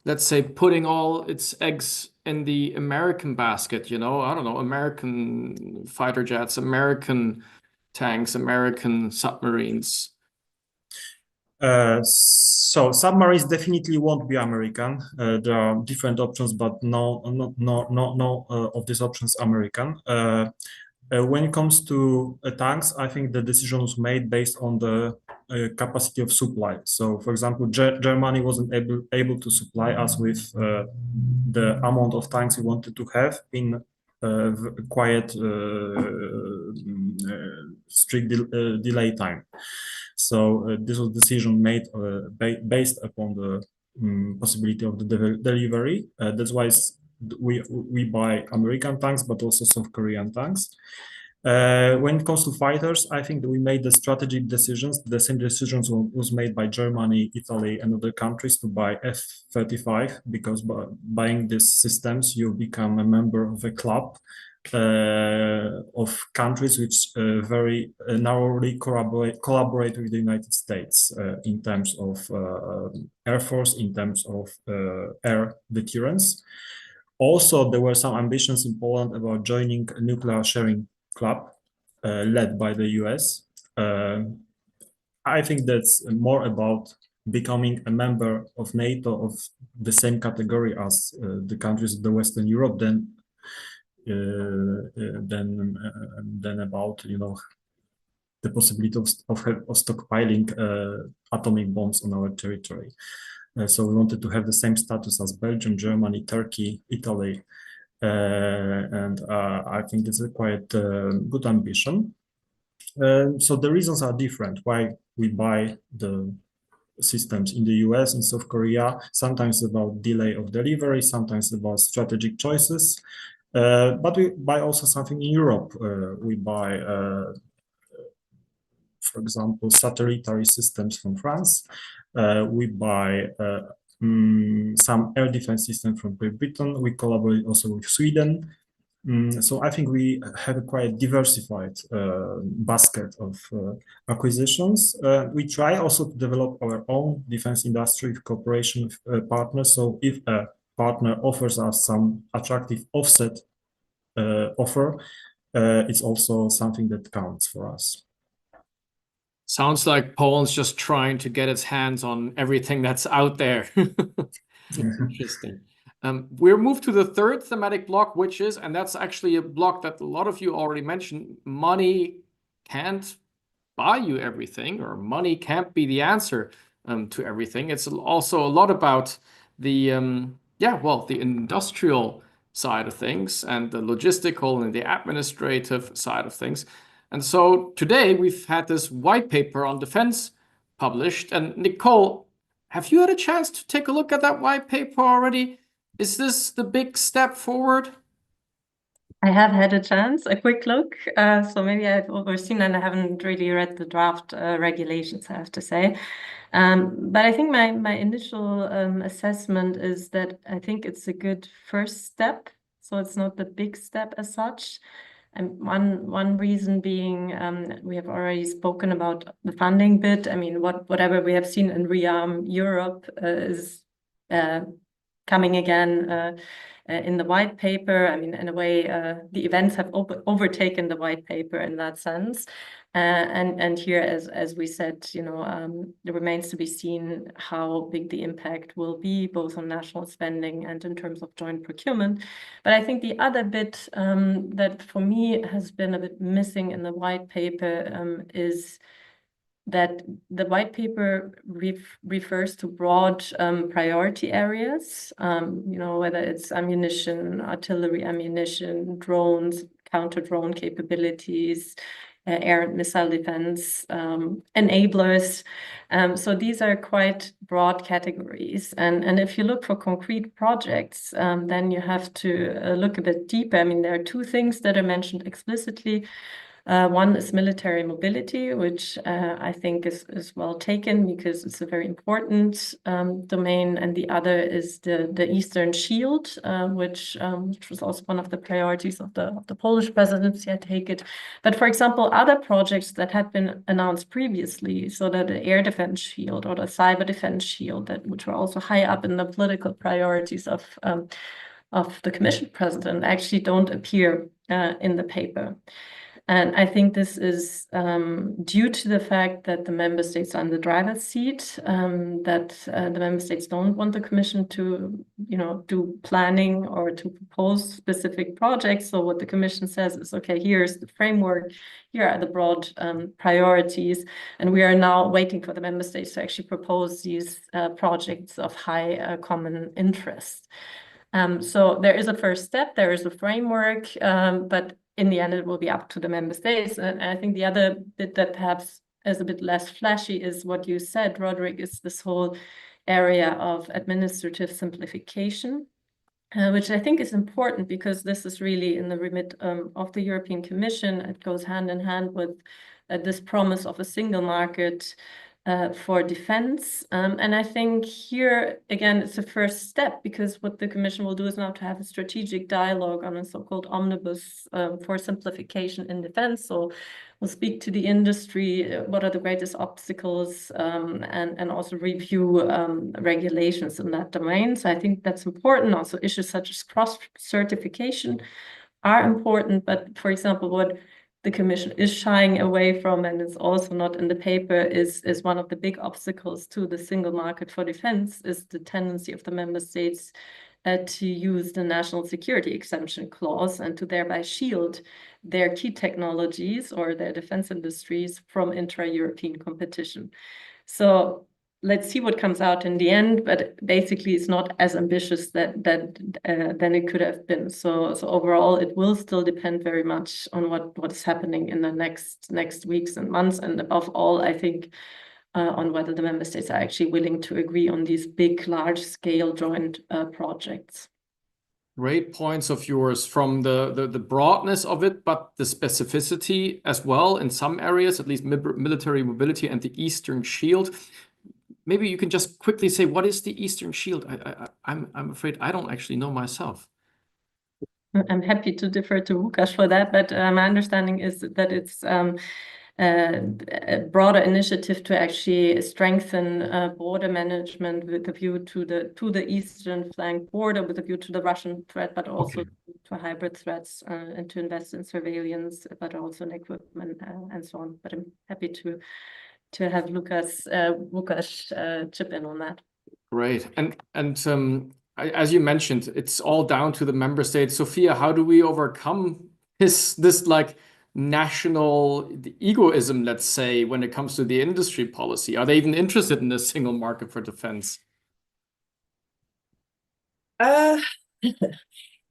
let's say, putting all its eggs in the American basket, I don't know, American fighter jets, American tanks, American submarines? So submarines definitely won't be American. There are different options, but no of these options American. When it comes to tanks, I think the decision was made based on the capacity of supply. So, for example, Germany wasn't able to supply us with the amount of tanks we wanted to have in quiet, strict delay time. So this was decision made based upon the possibility of the delivery. That's why we buy American tanks, but also South Korean tanks. When it comes to fighters, I think that we made the strategic decisions. The same decisions was made by Germany, Italy, and other countries to buy F-35, because by buying these systems, you become a member of a club of countries which very narrowly collaborate with the United States in terms of Air Force, in terms of air deterrence. Also, there were some ambitions in Poland about joining a nuclear sharing club led by the US. I think that's more about becoming a member of NATO of the same category as the countries of the Western Europe than about the possibility of stockpiling atomic bombs on our territory. So we wanted to have the same status as Belgium, Germany, Turkey, Italy, and I think it's a quite good ambition. So the reasons are different why we buy the systems in the US and South Korea, sometimes about delay of delivery, sometimes about strategic choices. But we buy also something in Europe. We buy, for example, satellitary systems from France. We buy some air defense systems from Great Britain. We collaborate also with Sweden. So I think we have a quite diversified basket of acquisitions. We try also to develop our own defense industry with cooperation with partners. So if a partner offers us some attractive offset offer, it's also something that counts for us. Sounds like Poland's just trying to get its hands on everything that's out there. Interesting. We'll move to the third thematic block, which is, and that's actually a block that a lot of you already mentioned, money can't buy you everything, or money can't be the answer to everything. It's also a lot about the, the industrial side of things and the logistical and the administrative side of things. And so today we've had this white paper on defense published. And Nicole, have you had a chance to take a look at that white paper already? Is this the big step forward? I have had a chance, a quick look. So maybe I've overseen and I haven't really read the draft regulations, I have to say. But I think my initial assessment is that I think it's a good first step. So it's not the big step as such. And one reason being, we have already spoken about the funding bit. I mean, whatever we have seen in ReArm Europe is coming again in the white paper. I mean, in a way, the events have overtaken the white paper in that sense. And here, as we said, it remains to be seen how big the impact will be, both on national spending and in terms of joint procurement. But I think the other bit that for me has been a bit missing in the white paper is that the white paper refers to broad priority areas, whether it's ammunition, artillery ammunition, drones, counter-drone capabilities, air and missile defense, enablers. So these are quite broad categories. And if you look for concrete projects, then you have to look a bit deeper. I mean, there are two things that are mentioned explicitly. One is military mobility, which I think is well taken because it's a very important domain, and the other is the Eastern Shield, which was also one of the priorities of the Polish presidency, I take it. But for example, other projects that had been announced previously, so that the air defense shield or the cyber defense shield, which were also high up in the political priorities of the Commission president, actually don't appear in the paper. And I think this is due to the fact that the member states are in the driver's seat, that the member states don't want the Commission to, do planning or to propose specific projects. So what the Commission says is, okay, here's the framework, here are the broad priorities, and we are now waiting for the member states to actually propose these projects of high common interest. So there is a first step, there is a framework, but in the end, it will be up to the member states. And I think the other bit that perhaps is a bit less flashy is what you said, Roderick, is this whole area of administrative simplification, which I think is important because this is really in the remit of the European Commission. It goes hand in hand with this promise of a single market for defense. And I think here, again, it's a first step because what the Commission will do is now to have a strategic dialogue on a so-called omnibus for simplification in defense. So we'll speak to the industry, what are the greatest obstacles, and also review regulations in that domain. So I think that's important. Also issues such as cross-certification are important. But for example, what the Commission is shying away from, and it's also not in the paper, is one of the big obstacles to the single market for defense is the tendency of the member states to use the national security exemption clause and to thereby shield their key technologies or their defense industries from intra-European competition. So let's see what comes out in the end, but basically it's not as ambitious than it could have been. So overall, it will still depend very much on what is happening in the next weeks and months, and above all, I think on whether the member states are actually willing to agree on these big, large-scale joint projects. Great points of yours from the broadness of it, but the specificity as well in some areas, at least military mobility and the Eastern Shield. Maybe you can just quickly say, what is the Eastern Shield? I'm afraid I don't actually know myself. I'm happy to defer to Łukasz for that, but my understanding is that it's a broader initiative to actually strengthen border management with a view to the eastern flank border, with a view to the Russian threat, but also to hybrid threats, and to invest in surveillance, but also in equipment and so on. But I'm happy to have Łukasz chip in on that. Great. And as you mentioned, it's all down to the member states. Sophia, how do we overcome this like national egoism, let's say, when it comes to the industry policy? Are they even interested in a single market for defense?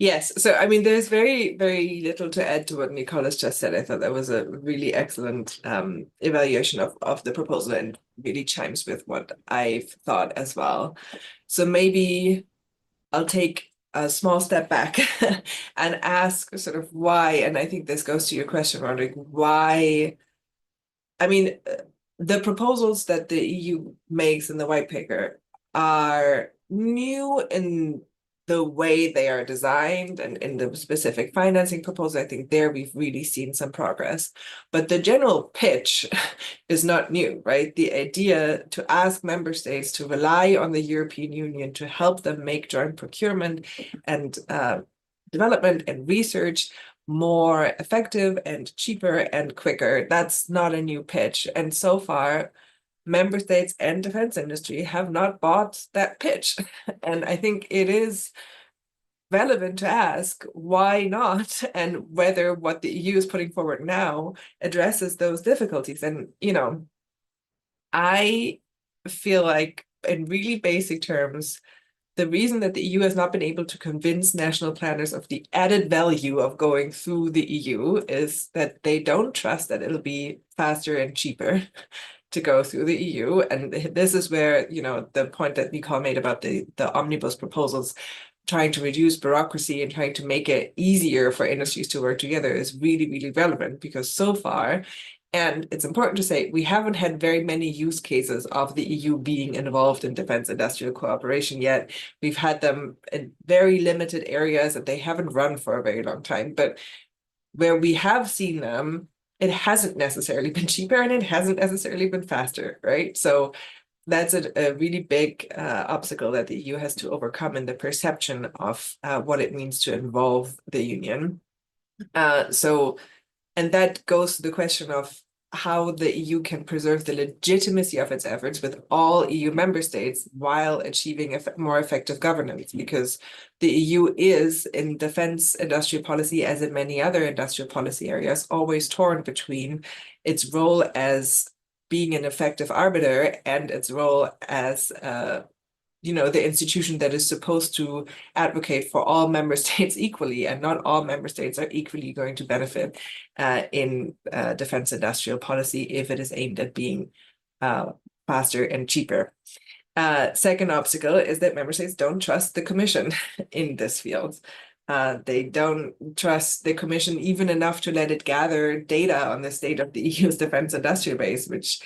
Yes. So, I mean, there's very, very little to add to what Nicolas just said. I thought that was a really excellent evaluation of the proposal and really chimes with what I've thought as well. So maybe I'll take a small step back and ask sort of why, and I think this goes to your question, Roderick, why, I mean, the proposals that the EU makes in the white paper are new in the way they are designed and in the specific financing proposal. I think there we've really seen some progress, but the general pitch is not new, right? The idea to ask member states to rely on the European Union to help them make joint procurement and development and research more effective and cheaper and quicker, that's not a new pitch. And so far, member states and defense industry have not bought that pitch. And I think it is relevant to ask why not, and whether what the EU is putting forward now addresses those difficulties. And, I feel like in really basic terms, the reason that the EU has not been able to convince national planners of the added value of going through the EU is that they don't trust that it'll be faster and cheaper to go through the EU. And this is where, the point that Nicole made about the omnibus proposals trying to reduce bureaucracy and trying to make it easier for industries to work together is really, really relevant, because so far, and it's important to say, we haven't had very many use cases of the EU being involved in defense industrial cooperation yet. We've had them in very limited areas and they haven't run for a very long time. But where we have seen them, it hasn't necessarily been cheaper and it hasn't necessarily been faster, right? So that's a really big obstacle that the EU has to overcome in the perception of what it means to involve the Union. And that goes to the question of how the EU can preserve the legitimacy of its efforts with all EU member states while achieving more effective governance, because the EU is, in defense industrial policy, as in many other industrial policy areas, always torn between its role as being an effective arbiter and its role as the institution that is supposed to advocate for all member states equally, and not all member states are equally going to benefit in defense industrial policy if it is aimed at being faster and cheaper. Second obstacle is that member states don't trust the Commission in this field. They don't trust the Commission even enough to let it gather data on the state of the EU's defense industrial base, which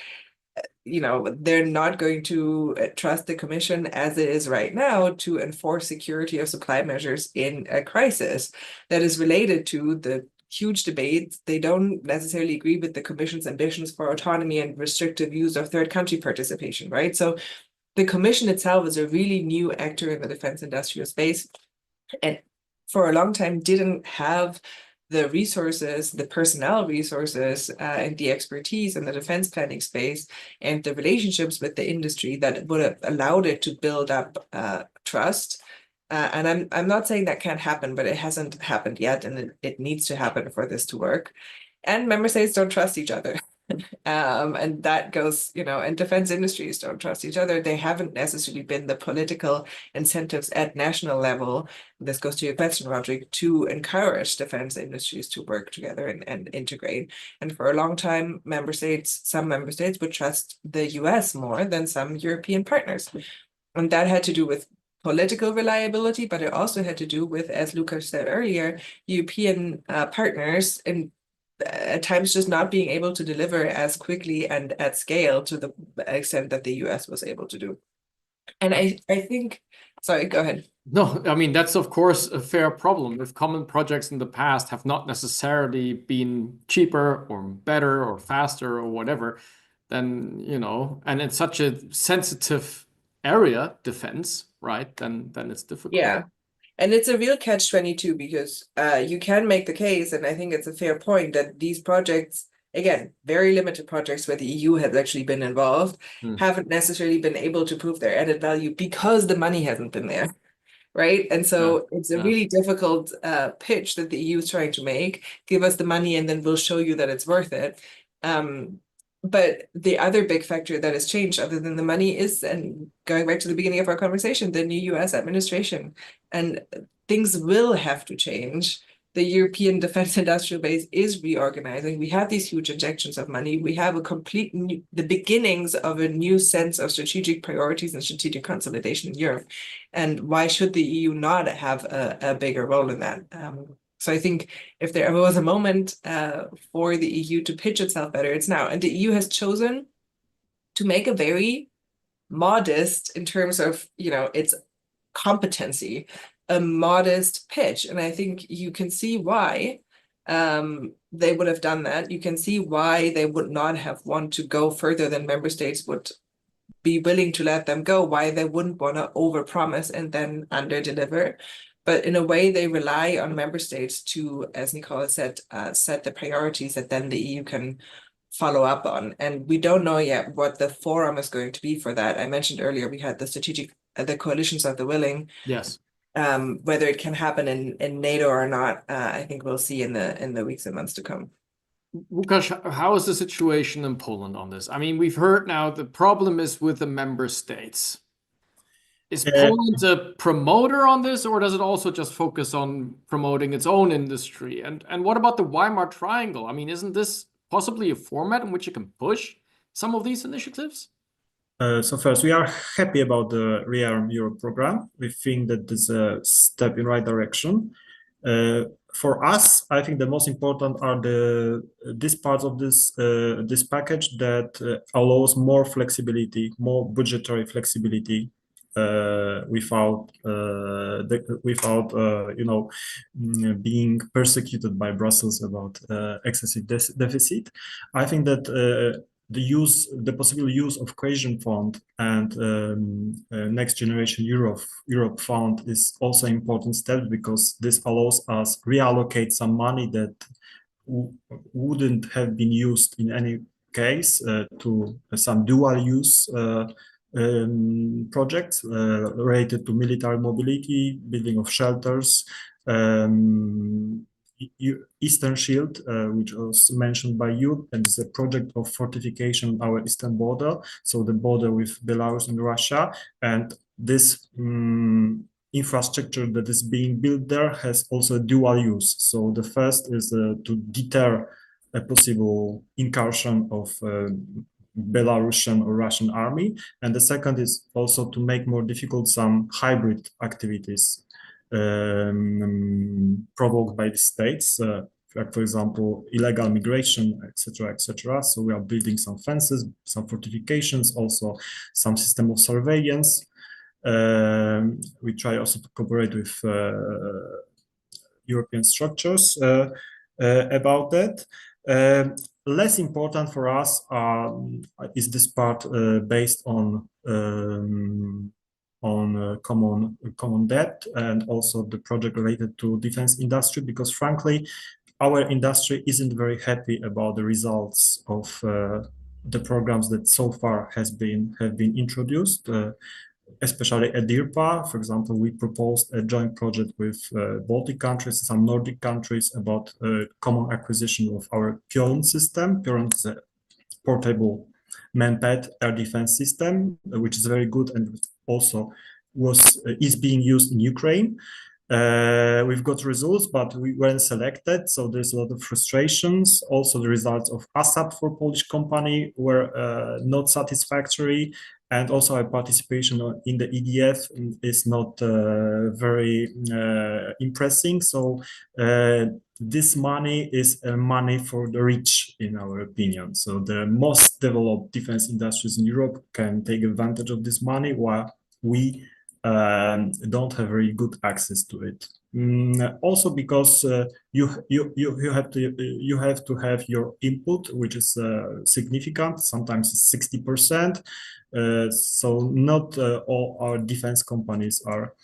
they're not going to trust the Commission as it is right now to enforce security of supply measures in a crisis that is related to the huge debates. They don't necessarily agree with the Commission's ambitions for autonomy and restrictive use of third country participation, right? So the Commission itself is a really new actor in the defense industrial space, and for a long time didn't have the resources, the personnel resources, and the expertise in the defense planning space and the relationships with the industry that would have allowed it to build up trust. And I'm not saying that can't happen, but it hasn't happened yet, and it needs to happen for this to work. And member states don't trust each other. And that goes, and defense industries don't trust each other. They haven't necessarily been the political incentives at national level. This goes to your question, Roderick, to encourage defense industries to work together and integrate. And for a long time, some member states would trust the US more than some European partners. And that had to do with political reliability, but it also had to do with, as Lukas said earlier, European partners and at times just not being able to deliver as quickly and at scale to the extent that the US was able to do. And I think, sorry, go ahead. No, I mean, that's of course a fair problem. If common projects in the past have not necessarily been cheaper or better or faster or whatever, then, and it's such a sensitive area, defense, right? Then it's difficult. Yeah. And it's a real catch-22 because you can make the case, and I think it's a fair point, that these projects, again, very limited projects where the EU has actually been involved, haven't necessarily been able to prove their added value because the money hasn't been there, right? And so it's a really difficult pitch that the EU is trying to make. Give us the money and then we'll show you that it's worth it. But the other big factor that has changed other than the money is, and going back to the beginning of our conversation, the new US administration. And things will have to change. The European defense industrial base is reorganizing. We have these huge injections of money. We have the beginnings of a new sense of strategic priorities and strategic consolidation in Europe. And why should the EU not have a bigger role in that? So I think if there ever was a moment for the EU to pitch itself better, it's now. And the EU has chosen to make a very modest, in terms of, its competency, a modest pitch. And I think you can see why they would have done that. You can see why they would not have wanted to go further than member states would be willing to let them go, why they wouldn't want to overpromise and then underdeliver. But in a way, they rely on member states to, as Nicole said, set the priorities that then the EU can follow up on. And we don't know yet what the forum is going to be for that. I mentioned earlier, we had the coalitions of the willing. Yes. Whether it can happen in NATO or not, I think we'll see in the weeks and months to come. Lukas, how is the situation in Poland on this? I mean, we've heard now the problem is with the member states. Is Poland a promoter on this, or does it also just focus on promoting its own industry? And what about the Weimar Triangle? I mean, isn't this possibly a format in which you can push some of these initiatives? So first, we are happy about the Rearm Europe program. We think that this is a step in right direction. For us, I think the most important are this part of this package that allows more flexibility, more budgetary flexibility, without being persecuted by Brussels about excessive deficit. I think that the possible use of cohesion fund and next generation Europe fund is also an important step, because this allows us reallocate some money that wouldn't have been used in any case to some dual use projects related to military mobility, building of shelters, Eastern Shield, which was mentioned by you, and is a project of fortification of our eastern border, so the border with Belarus and Russia. And this infrastructure that is being built there has also dual use. So the first is to deter a possible incursion of Belarusian or Russian army, and the second is also to make more difficult some hybrid activities provoked by the states, like for example illegal migration, etc., etc. So we are building some fences, some fortifications, also some system of surveillance. We try also to cooperate with European structures about that. Less important for us is this part based on common debt, and also the project related to defense industry, because frankly our industry isn't very happy about the results of the programs that so far have been introduced, especially at DIRPA. For example, we proposed a joint project with Baltic countries, some Nordic countries, about common acquisition of our Piorun system. Piorun is a portable man-pad air defense system, which is very good and also is being used in Ukraine. We've got results, but we weren't selected, so there's a lot of frustrations. Also, the results of ASAP for Polish company were not satisfactory, and also our participation in the EDF is not very impressive. So this money is money for the rich, in our opinion. So the most developed defense industries in Europe can take advantage of this money, while we don't have very good access to it. Also because you have to have your input, which is significant. Sometimes it's 60%. So not all our defense companies are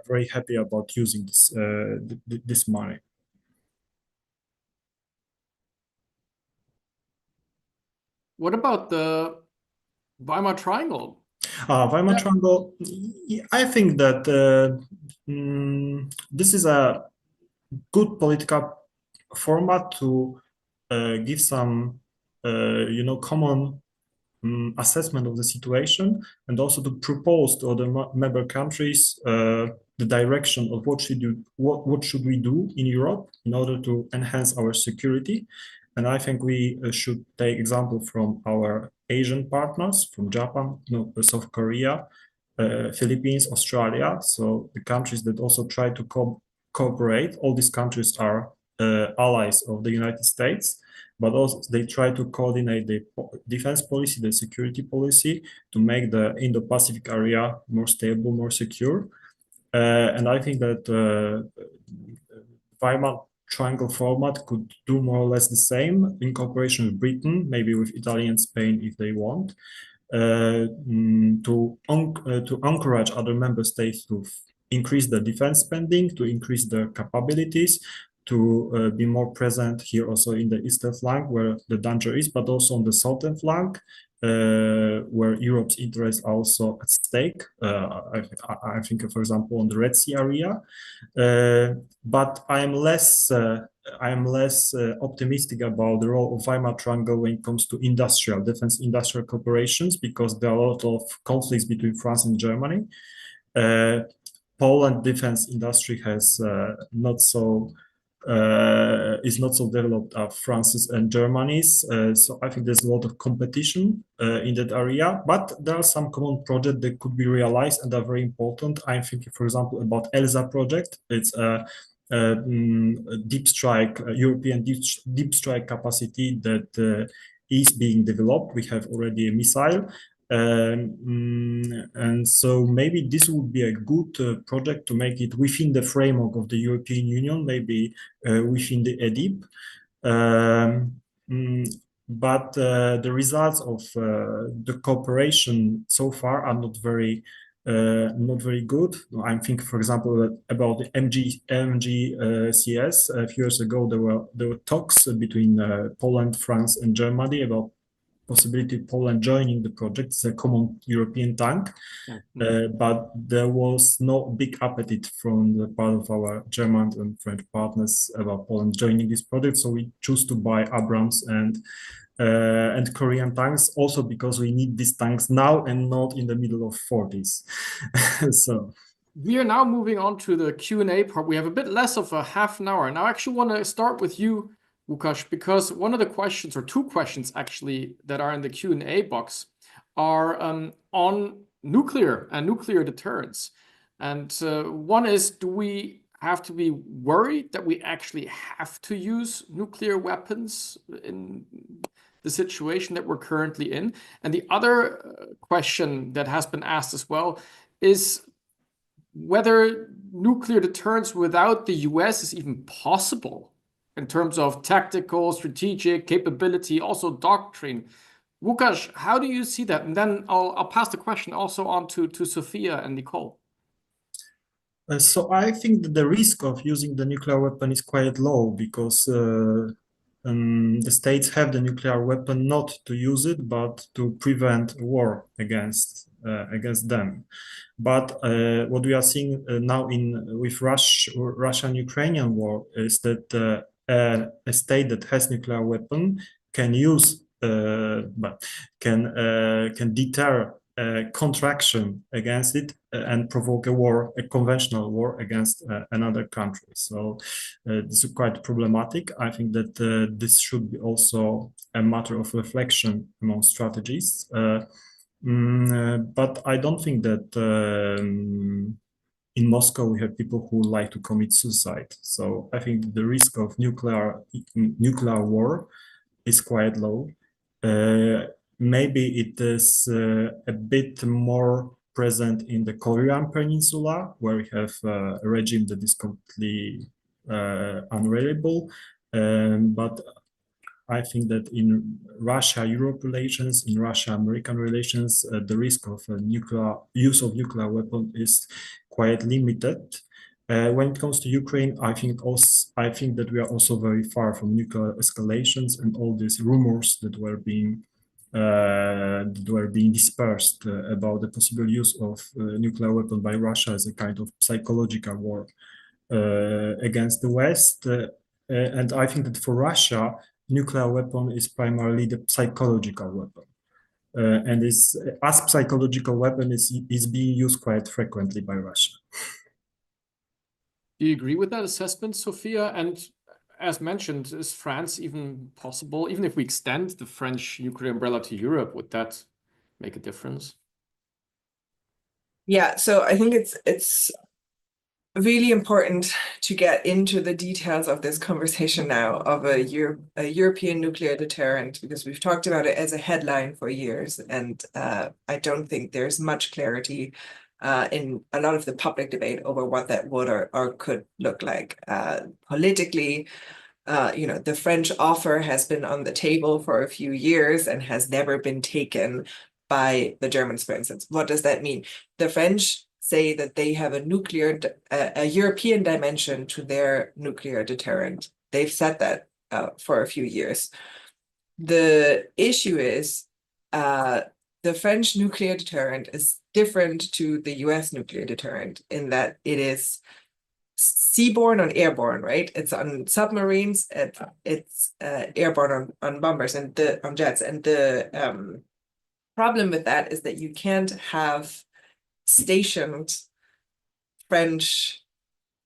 very happy about using this money. What about the Weimar Triangle? Weimar Triangle, I think that this is a good political format to give some, common assessment of the situation, and also to propose to other member countries the direction of what should we do in Europe in order to enhance our security. And I think we should take example from our Asian partners, from Japan, South Korea, Philippines, Australia. So the countries that also try to cooperate. All these countries are allies of the United States, but also they try to coordinate the defense policy, the security policy, to make the Indo-Pacific area more stable, more secure. And I think that Weimar Triangle format could do more or less the same in cooperation with Britain, maybe with Italy and Spain if they want, to encourage other member states to increase the defense spending, to increase their capabilities, to be more present here also in the eastern flank where the danger is, but also on the southern flank where Europe's interests are also at stake. I think, for example, on the Red Sea area. But I am less optimistic about the role of Weimar Triangle when it comes to defense industrial cooperations, because there are a lot of conflicts between France and Germany. Poland defense industry has not so is not so developed as France's and Germany's. So I think there's a lot of competition in that area, but there are some common projects that could be realized and are very important. I'm thinking, for example, about ELSA project. It's a deep strike, European deep strike capacity that is being developed. We have already a missile. And so maybe this would be a good project to make it within the framework of the European Union, maybe within the EDIP. But the results of the cooperation so far are not very good. I'm thinking, for example, about the MGCS. A few years ago, there were talks between Poland, France, and Germany about possibility of Poland joining the project. It's a common European tank, but there was no big appetite from the part of our German and French partners about Poland joining this project. So we choose to buy Abrams and Korean tanks, also because we need these tanks now and not in the middle of 40s. So we are now moving on to the Q&A part. We have a bit less of a half an hour. Now I actually want to start with you, Łukasz, because one of the questions, or two questions actually, that are in the Q&A box are on nuclear and nuclear deterrence. And one is, do we have to be worried that we actually have to use nuclear weapons in the situation that we're currently in? And the other question that has been asked as well is whether nuclear deterrence without the US is even possible in terms of tactical, strategic capability, also doctrine. Łukasz, how do you see that? And then I'll pass the question also on to Sophia and Nicole. So I think that the risk of using the nuclear weapon is quite low because the states have the nuclear weapon not to use it, but to prevent war against them. But what we are seeing now with Russian-Ukrainian war is that a state that has nuclear weapon can use, but can deter contraction against it and provoke a conventional war against another country. So this is quite problematic. I think that this should be also a matter of reflection among strategists. But I don't think that in Moscow we have people who like to commit suicide. So I think the risk of nuclear war is quite low. Maybe it is a bit more present in the Korean Peninsula, where we have a regime that is completely unreliable. But I think that in Russia-Europe relations, in Russia-American relations, the risk of use of nuclear weapon is quite limited. When it comes to Ukraine, I think that we are also very far from nuclear escalations and all these rumors that were being dispersed about the possible use of nuclear weapon by Russia as a kind of psychological war against the West. And I think that for Russia, nuclear weapon is primarily the psychological weapon. And as psychological weapon is being used quite frequently by Russia. Do you agree with that assessment, Sophia? And as mentioned, is France even possible? Even if we extend the French nuclear umbrella to Europe, would that make a difference? Yeah, so I think it's really important to get into the details of this conversation now of a European nuclear deterrent, because we've talked about it as a headline for years, and I don't think there's much clarity in a lot of the public debate over what that would or could look like. Politically, the French offer has been on the table for a few years and has never been taken by the Germans, for instance. What does that mean? The French say that they have a European dimension to their nuclear deterrent. They've said that for a few years. The issue is the French nuclear deterrent is different to the US nuclear deterrent in that it is seaborne and airborne, right? It's on submarines, it's airborne on bombers and on jets. And the problem with that is that you can't have stationed French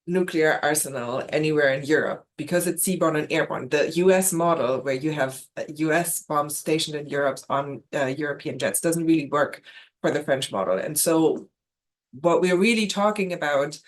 nuclear arsenal anywhere in Europe because it's seaborne and airborne. The US model, where you have US bombs stationed in Europe on European jets, doesn't really work for the French model. And so what we're really talking about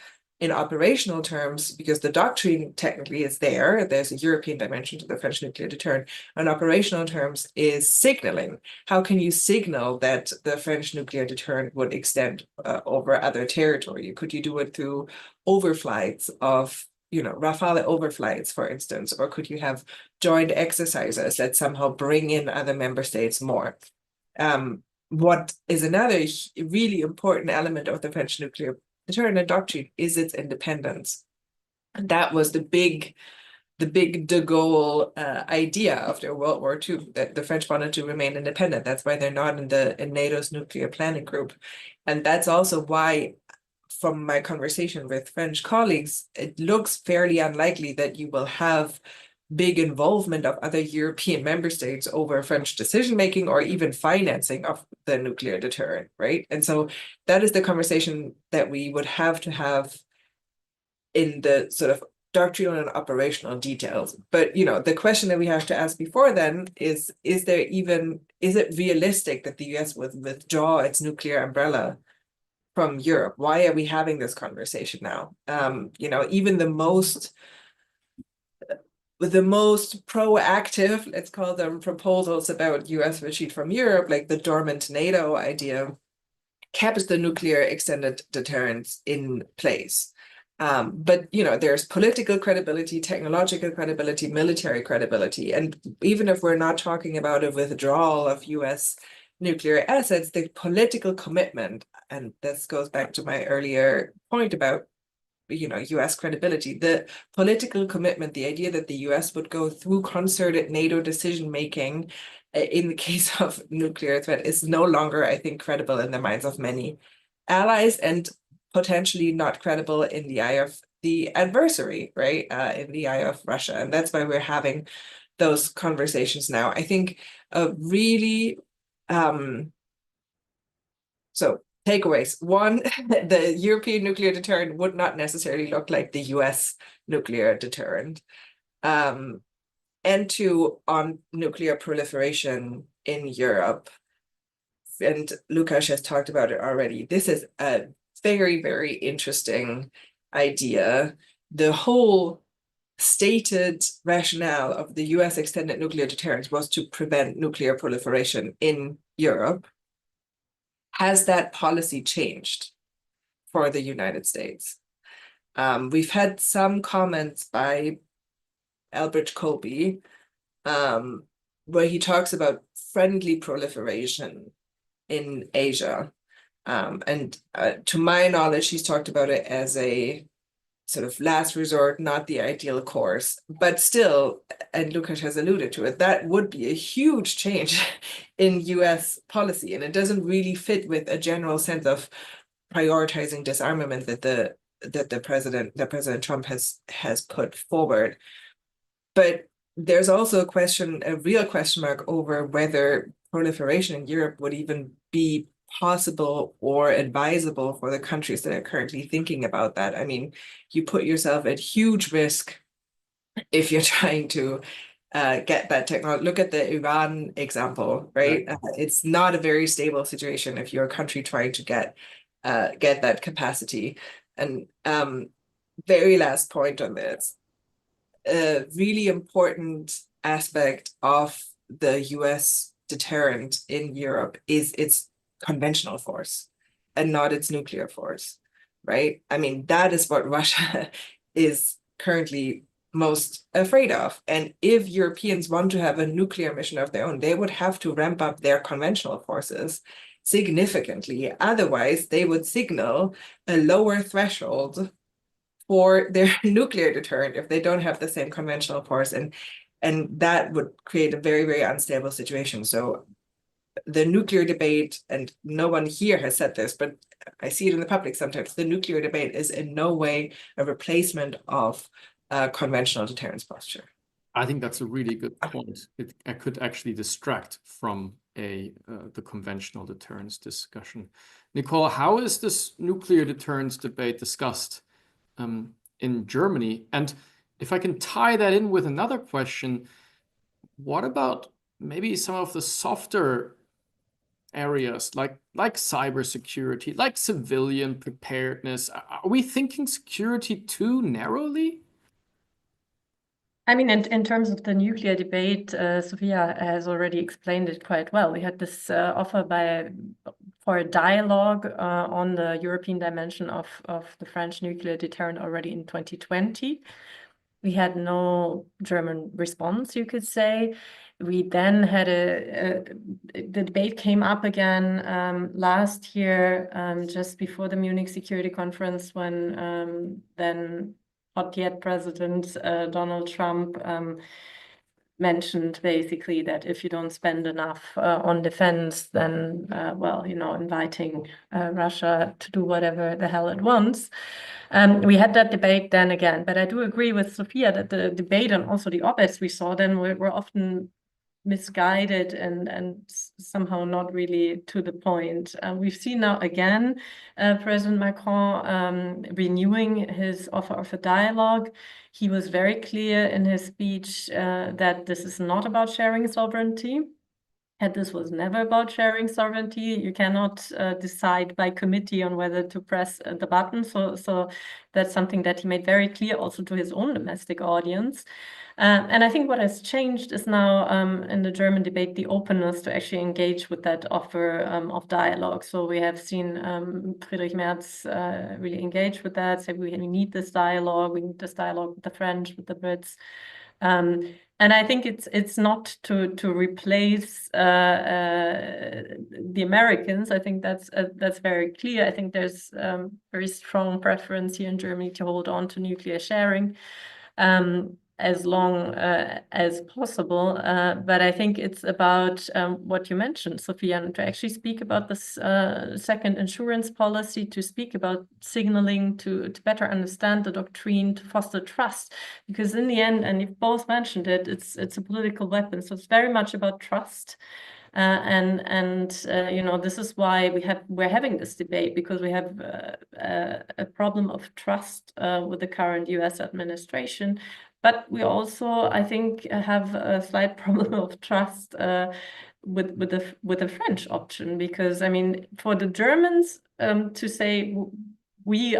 in operational terms, because the doctrine technically is there's a European dimension to the French nuclear deterrent, in operational terms is signaling. How can you signal that the French nuclear deterrent would extend over other territory? Could you do it through overflights of, Rafale overflights, for instance, or could you have joint exercises that somehow bring in other member states more? What is another really important element of the French nuclear deterrent doctrine is its independence. And that was the big de Gaulle idea after World War II, that the French wanted to remain independent. That's why they're not in NATO's nuclear planning group. And that's also why, from my conversation with French colleagues, it looks fairly unlikely that you will have big involvement of other European member states over French decision-making or even financing of the nuclear deterrent, right? And so that is the conversation that we would have to have in the sort of doctrinal and operational details. But, the question that we have to ask before then is it realistic that the US would withdraw its nuclear umbrella from Europe? Why are we having this conversation now? Even the most proactive, let's call them, proposals about US retreat from Europe, like the dormant NATO idea, kept the nuclear extended deterrence in place. But there's political credibility, technological credibility, military credibility. And even if we're not talking about a withdrawal of US nuclear assets, the political commitment, and this goes back to my earlier point about US credibility, the political commitment, the idea that the US would go through concerted NATO decision-making in the case of nuclear threat is no longer, I think, credible in the minds of many allies, and potentially not credible in the eye of the adversary, right? In the eye of Russia. And that's why we're having those conversations now. I think really, so takeaways. One, the European nuclear deterrent would not necessarily look like the US nuclear deterrent. And two, on nuclear proliferation in Europe, and Lukasz has talked about it already, this is a very, very interesting idea. The whole stated rationale of the US extended nuclear deterrence was to prevent nuclear proliferation in Europe. Has that policy changed for the United States? We've had some comments by Albert Colby, where he talks about friendly proliferation in Asia. And to my knowledge, he's talked about it as a sort of last resort, not the ideal course. But still, and Lukasz has alluded to it, that would be a huge change in US policy. And it doesn't really fit with a general sense of prioritizing disarmament that President Trump has put forward. But there's also a real question mark over whether proliferation in Europe would even be possible or advisable for the countries that are currently thinking about that. I mean, you put yourself at huge risk if you're trying to get that technology. Look at the Iran example, right? It's not a very stable situation if you're a country trying to get that capacity. And very last point on this, a really important aspect of the US deterrent in Europe is its conventional force and not its nuclear force, right? I mean, that is what Russia is currently most afraid of. And if Europeans want to have a nuclear mission of their own, they would have to ramp up their conventional forces significantly. Otherwise, they would signal a lower threshold for their nuclear deterrent if they don't have the same conventional force. And that would create a very, very unstable situation. So the nuclear debate, and no one here has said this, but I see it in the public sometimes, the nuclear debate is in no way a replacement of conventional deterrence posture. I think that's a really good point. It could actually distract from the conventional deterrence discussion. Nicole, how is this nuclear deterrence debate discussed in Germany? And if I can tie that in with another question, what about maybe some of the softer areas like cybersecurity, like civilian preparedness? Are we thinking security too narrowly? I mean, in terms of the nuclear debate, Sophia has already explained it quite well. We had this offer for a dialogue on the European dimension of the French nuclear deterrent already in 2020. We had no German response, you could say. We then had the debate came up again last year, just before the Munich Security Conference, when then not yet President Donald Trump mentioned basically that if you don't spend enough on defense, then, well, inviting Russia to do whatever the hell it wants. We had that debate then again, but I do agree with Sophia that the debate and also the op-eds we saw then were often misguided and somehow not really to the point. We've seen now again President Macron renewing his offer of a dialogue. He was very clear in his speech that this is not about sharing sovereignty. And this was never about sharing sovereignty. You cannot decide by committee on whether to press the button. So that's something that he made very clear also to his own domestic audience. And I think what has changed is now in the German debate, the openness to actually engage with that offer of dialogue. So we have seen Friedrich Merz really engage with that, say we need this dialogue, we need this dialogue with the French, with the Brits. And I think it's not to replace the Americans. I think that's very clear. I think there's very strong preference here in Germany to hold on to nuclear sharing as long as possible. But I think it's about what you mentioned, Sophia, and to actually speak about this second insurance policy, to speak about signaling, to better understand the doctrine, to foster trust. Because in the end, and you've both mentioned it, it's a political weapon. So it's very much about trust. This is why we're having this debate, because we have a problem of trust with the current US administration. But we also, I think, have a slight problem of trust with the French option, because I mean, for the Germans to say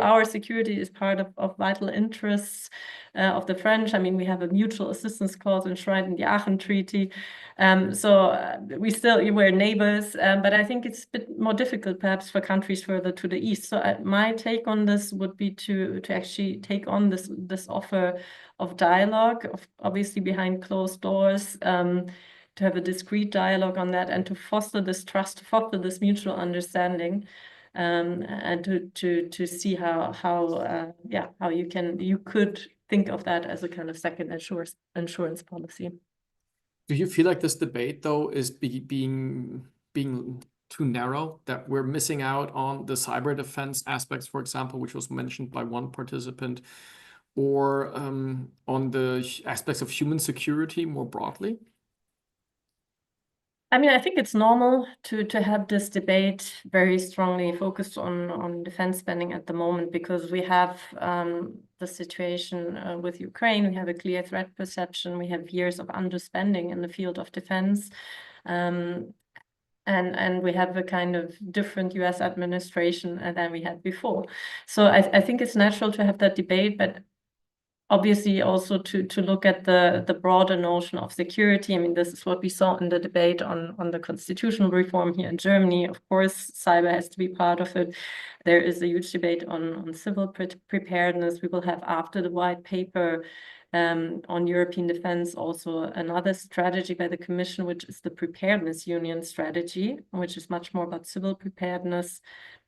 our security is part of vital interests of the French. I mean, we have a mutual assistance clause enshrined in the Aachen Treaty. We're neighbors, but I think it's a bit more difficult perhaps for countries further to the east. So my take on this would be to actually take on this offer of dialogue, obviously behind closed doors, to have a discreet dialogue on that, and to foster this trust, to foster this mutual understanding, and to see how you could think of that as a kind of second insurance policy. Do you feel like this debate, though, is being too narrow, that we're missing out on the cyber defense aspects, for example, which was mentioned by one participant, or on the aspects of human security more broadly? I mean, I think it's normal to have this debate very strongly focused on defense spending at the moment, because we have the situation with Ukraine. We have a clear threat perception. We have years of underspending in the field of defense. And we have a kind of different US administration than we had before. So I think it's natural to have that debate, but obviously also to look at the broader notion of security. I mean, this is what we saw in the debate on the constitutional reform here in Germany. Of course, cyber has to be part of it. There is a huge debate on civil preparedness. We will have, after the white paper on European defense, also another strategy by the Commission, which is the Preparedness Union strategy, which is much more about civil preparedness.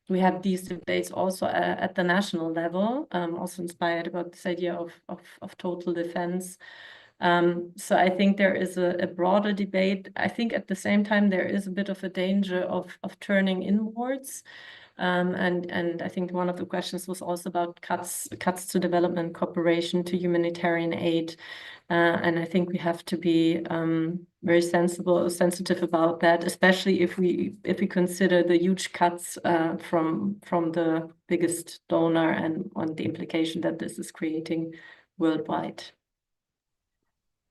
We have these debates also at the national level, also inspired about this idea of total defense. So I think there is a broader debate. I think at the same time, there is a bit of a danger of turning inwards. And I think one of the questions was also about cuts to development cooperation, to humanitarian aid. And I think we have to be very sensitive about that, especially if we consider the huge cuts from the biggest donor and on the implication that this is creating worldwide.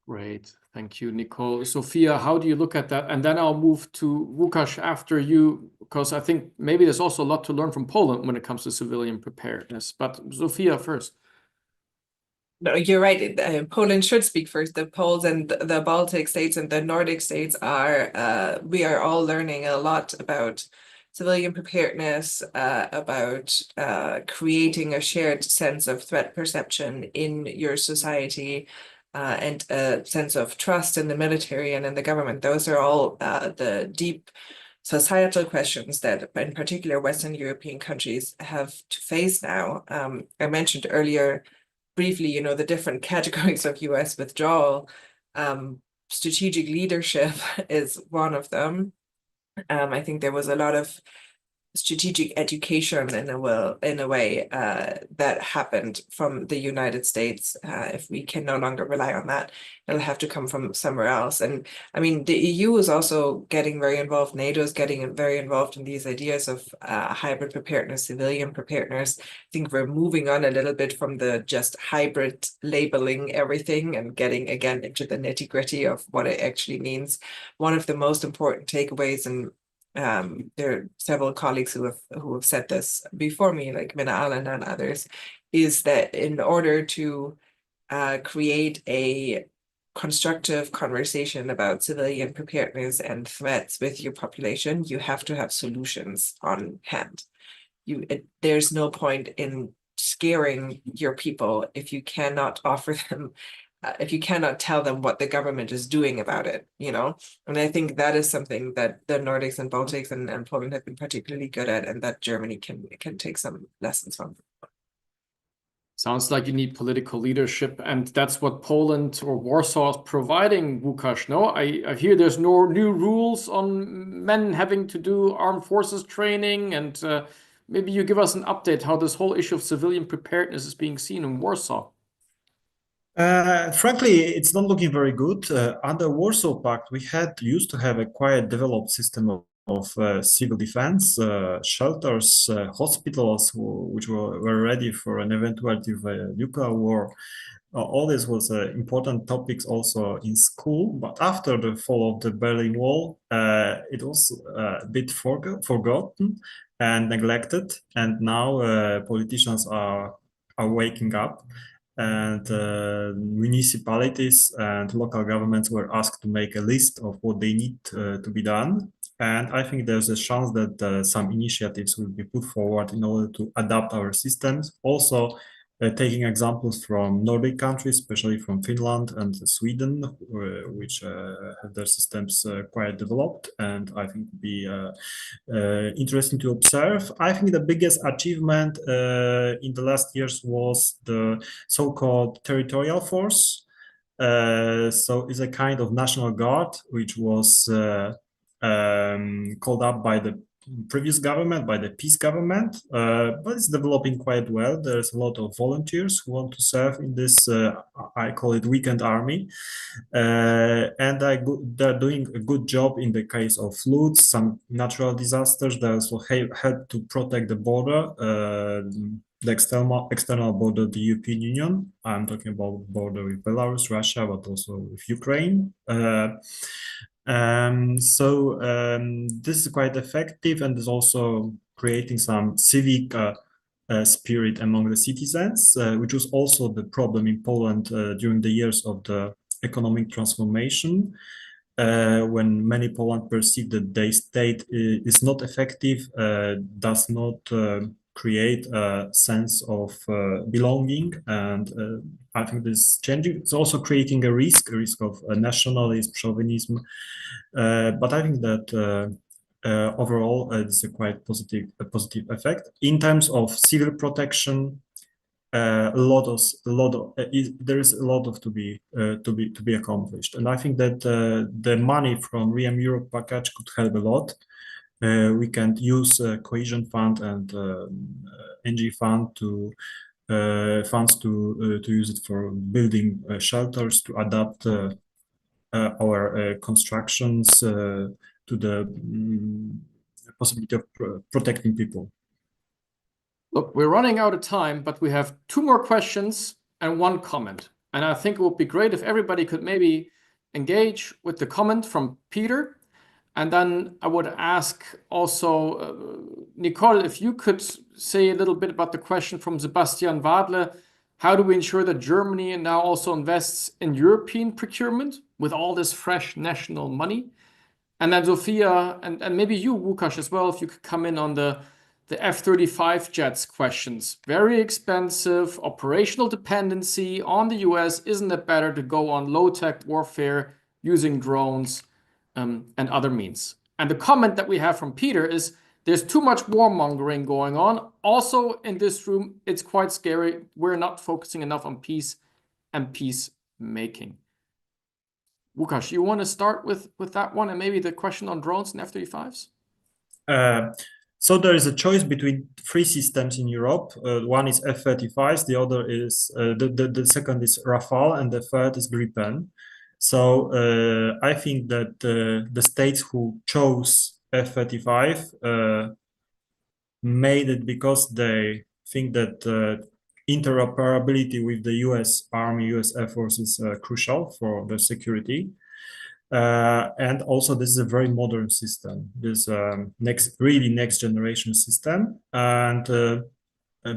Great. Thank you, Nicole. Sophia, how do you look at that? And then I'll move to Łukasz after you, because I think maybe there's also a lot to learn from Poland when it comes to civilian preparedness. But Sophia first. No, you're right. Poland should speak first. The Poles and the Baltic states and the Nordic states we are all learning a lot about civilian preparedness, about creating a shared sense of threat perception in your society, and a sense of trust in the military and in the government. Those are all the deep societal questions that, in particular, Western European countries have to face now. I mentioned earlier briefly, the different categories of US withdrawal. Strategic leadership is one of them. I think there was a lot of strategic education in a way that happened from the United States. If we can no longer rely on that, it'll have to come from somewhere else. And I mean, the EU is also getting very involved. NATO is getting very involved in these ideas of hybrid preparedness, civilian preparedness. I think we're moving on a little bit from the just hybrid labeling everything and getting again into the nitty-gritty of what it actually means. One of the most important takeaways, and there are several colleagues who have said this before me, like Minna Allen and others, is that in order to create a constructive conversation about civilian preparedness and threats with your population, you have to have solutions on hand. There's no point in scaring your people if you cannot offer them if you cannot tell them what the government is doing about it, And I think that is something that the Nordics and Baltics and Poland have been particularly good at, and that Germany can take some lessons from. Sounds like you need political leadership, and that's what Poland or Warsaw is providing, Łukasz. No, I hear there's no new rules on men having to do armed forces training, and maybe you give us an update how this whole issue of civilian preparedness is being seen in Warsaw. Frankly, it's not looking very good. Under Warsaw Pact, we used to have a quite developed system of civil defense, shelters, hospitals, which were ready for an eventuality of a nuclear war. All this was important topics also in school, but after the fall of the Berlin Wall, it was a bit forgotten and neglected. And now politicians are waking up. And municipalities and local governments were asked to make a list of what they need to be done. And I think there's a chance that some initiatives will be put forward in order to adapt our systems. Also, taking examples from Nordic countries, especially from Finland and Sweden, which have their systems quite developed, and I think would be interesting to observe. I think the biggest achievement in the last years was the so-called territorial force. So it's a kind of national guard, which was called up by the previous government, by the peace government, but it's developing quite well. There's a lot of volunteers who want to serve in this, I call it weekend army, and they're doing a good job in the case of floods, some natural disasters. They also help to protect the border, the external border of the European Union. I'm talking about border with Belarus, Russia, but also with Ukraine. This is quite effective and is also creating some civic spirit among the citizens, which was also the problem in Poland during the years of the economic transformation, when many Poland perceived that the state is not effective, does not create a sense of belonging, and I think this is changing. It's also creating a risk of nationalism, chauvinism, but I think that overall it's a quite positive effect in terms of civil protection. There is a lot of to be accomplished, and I think that the money from ReArm Europe package could help a lot. we can use cohesion fund and NG fund to funds to use it for building shelters, to adapt our constructions to the possibility of protecting people. Look, we're running out of time, but we have 2 more questions and 1 comment. And I think it would be great if everybody could maybe engage with the comment from Peter. And then I would ask also, Nicole, if you could say a little bit about the question from Sebastian Wadle. How do we ensure that Germany now also invests in European procurement with all this fresh national money? And then Sophia, and maybe you, Łukasz, as well, if you could come in on the F-35 jets questions. Very expensive, operational dependency on the US. Isn't it better to go on low-tech warfare using drones and other means? And the comment that we have from Peter is, there's too much warmongering going on. Also in this room, it's quite scary. We're not focusing enough on peace and peacemaking. Łukasz, you want to start with that one and maybe the question on drones and F-35s? So there is a choice between 3 systems in Europe. One is F-35s, the other is the second is Rafale, and the third is Gripen. So I think that the states who chose F-35 made it because they think that interoperability with the US Army, US Air Force is crucial for the security. And also this is a very modern system. This really next generation system. And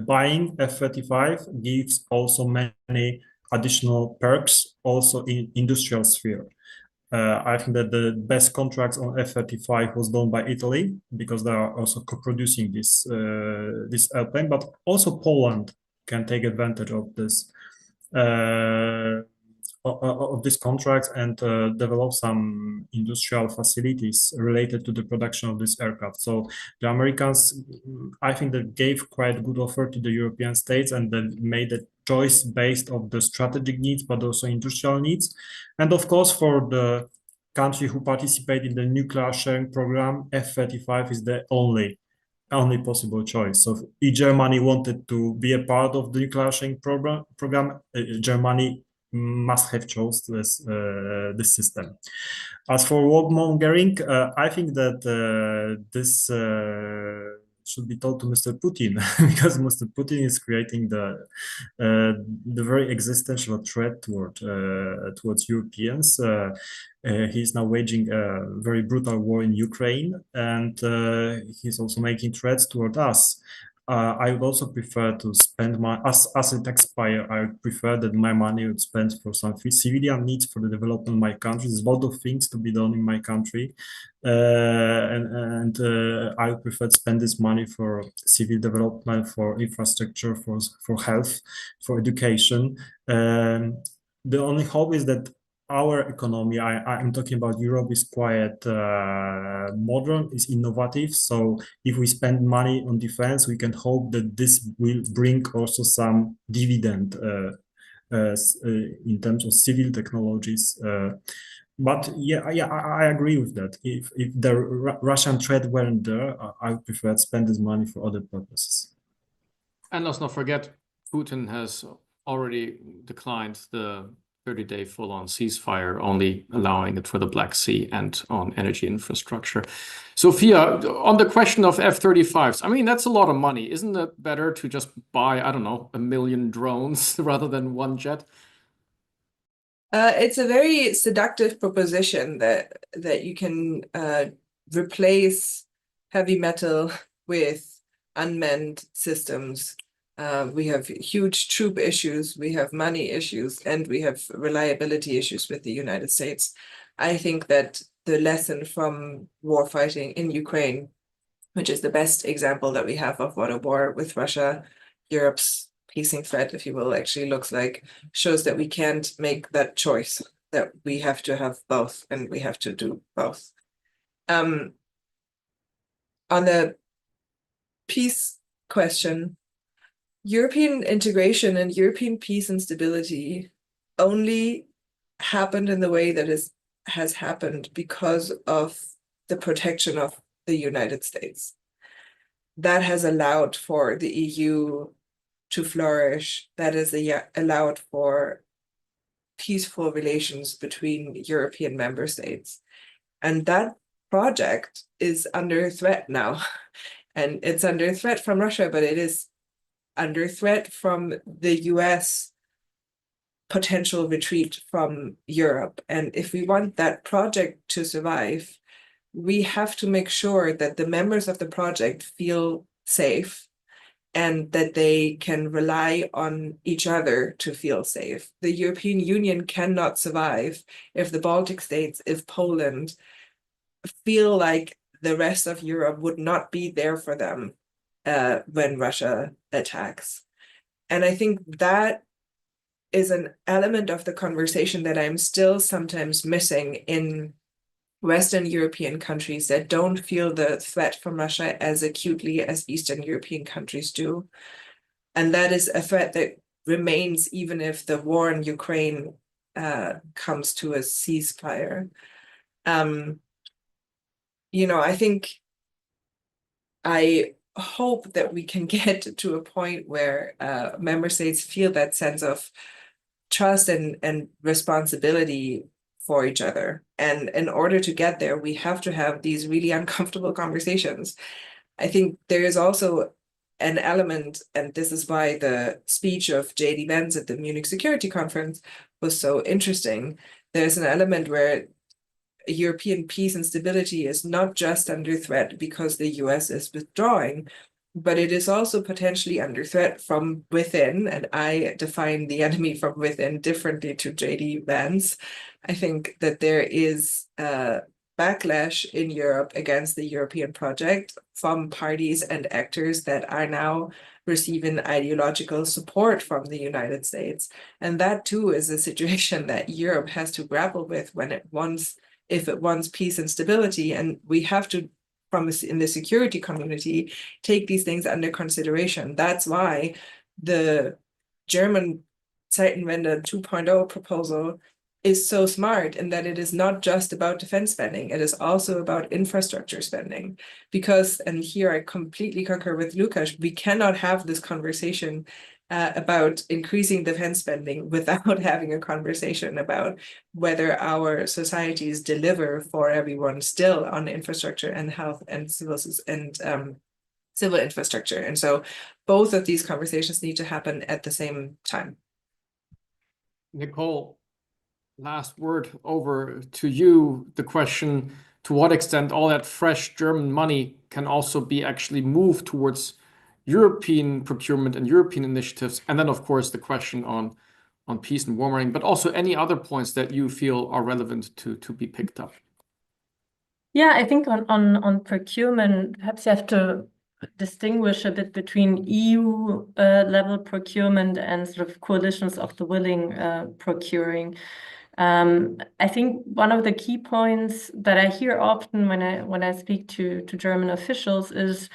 buying F-35 gives also many additional perks also in industrial sphere. I think that the best contracts on F-35 was done by Italy because they are also co-producing this airplane, but also Poland can take advantage of this contracts and develop some industrial facilities related to the production of this aircraft. So the Americans, I think, that gave quite a good offer to the European states, and then made a choice based on the strategic needs, but also industrial needs. And of course, for the country who participate in the nuclear sharing program, F-35 is the only possible choice. So if Germany wanted to be a part of the nuclear sharing program, Germany must have chose this system. As for warmongering, I think that this should be told to Mr. Putin because Mr. Putin is creating the very existential threat towards Europeans. He is now waging a very brutal war in Ukraine, and he's also making threats toward us. I would also prefer to spend as a taxpayer, I would prefer that my money would spend for some civilian needs for the development of my country. There's a lot of things to be done in my country. And I would prefer to spend this money for civil development, for infrastructure, for health, for education. The only hope is that our economy, I'm talking about Europe, is quite modern, is innovative. So if we spend money on defense, we can hope that this will bring also some dividend in terms of civil technologies. But yeah, I agree with that. If the Russian threat weren't there, I would prefer to spend this money for other purposes. And let's not forget, Putin has already declined the 30-day full-on ceasefire, only allowing it for the Black Sea and on energy infrastructure. Sophia, on the question of F-35s, I mean, that's a lot of money. Isn't it better to just buy, I don't know, 1 million drones rather than 1 jet? It's a very seductive proposition that you can replace heavy metal with unmanned systems. We have huge troop issues, we have money issues, and we have reliability issues with the United States. I think that the lesson from war fighting in Ukraine, which is the best example that we have of what a war with Russia, Europe's pacing threat, if you will, actually looks like, shows that we can't make that choice, that we have to have both, and we have to do both. On the peace question, European integration and European peace and stability only happened in the way that has happened because of the protection of the United States. That has allowed for the EU to flourish. That has allowed for peaceful relations between European member states. And that project is under threat now. And it's under threat from Russia, but it is under threat from the US potential retreat from Europe. And if we want that project to survive, we have to make sure that the members of the project feel safe and that they can rely on each other to feel safe. The European Union cannot survive if the Baltic states, if Poland feel like the rest of Europe would not be there for them when Russia attacks. And I think that is an element of the conversation that I'm still sometimes missing in Western European countries that don't feel the threat from Russia as acutely as Eastern European countries do. And that is a threat that remains even if the war in Ukraine comes to a ceasefire. You know, I hope that we can get to a point where member states feel that sense of trust and responsibility for each other. And in order to get there, we have to have these really uncomfortable conversations. I think there is also an element, and this is why the speech of J.D. Vance at the Munich Security Conference was so interesting. There's an element where European peace and stability is not just under threat because the US is withdrawing, but it is also potentially under threat from within. And I define the enemy from within differently to J.D. Vance. I think that there is a backlash in Europe against the European project from parties and actors that are now receiving ideological support from the United States. And that too is a situation that Europe has to grapple with when it wants, if it wants peace and stability. And we have to, in the security community, take these things under consideration. That's why the German Zeitenwende 2.0 proposal is so smart in that it is not just about defense spending, it is also about infrastructure spending. Because, and here I completely concur with Lukasz, we cannot have this conversation about increasing defense spending without having a conversation about whether our societies deliver for everyone still on infrastructure and health and civil infrastructure. And so both of these conversations need to happen at the same time. Nicole, last word over to you. The question, to what extent all that fresh German money can also be actually moved towards European procurement and European initiatives. And then, of course, the question on peace and warming, but also any other points that you feel are relevant to be picked up. Yeah, I think on procurement, perhaps you have to distinguish a bit between EU level procurement and sort of coalitions of the willing procuring. I think one of the key points that I hear often when I speak to German officials is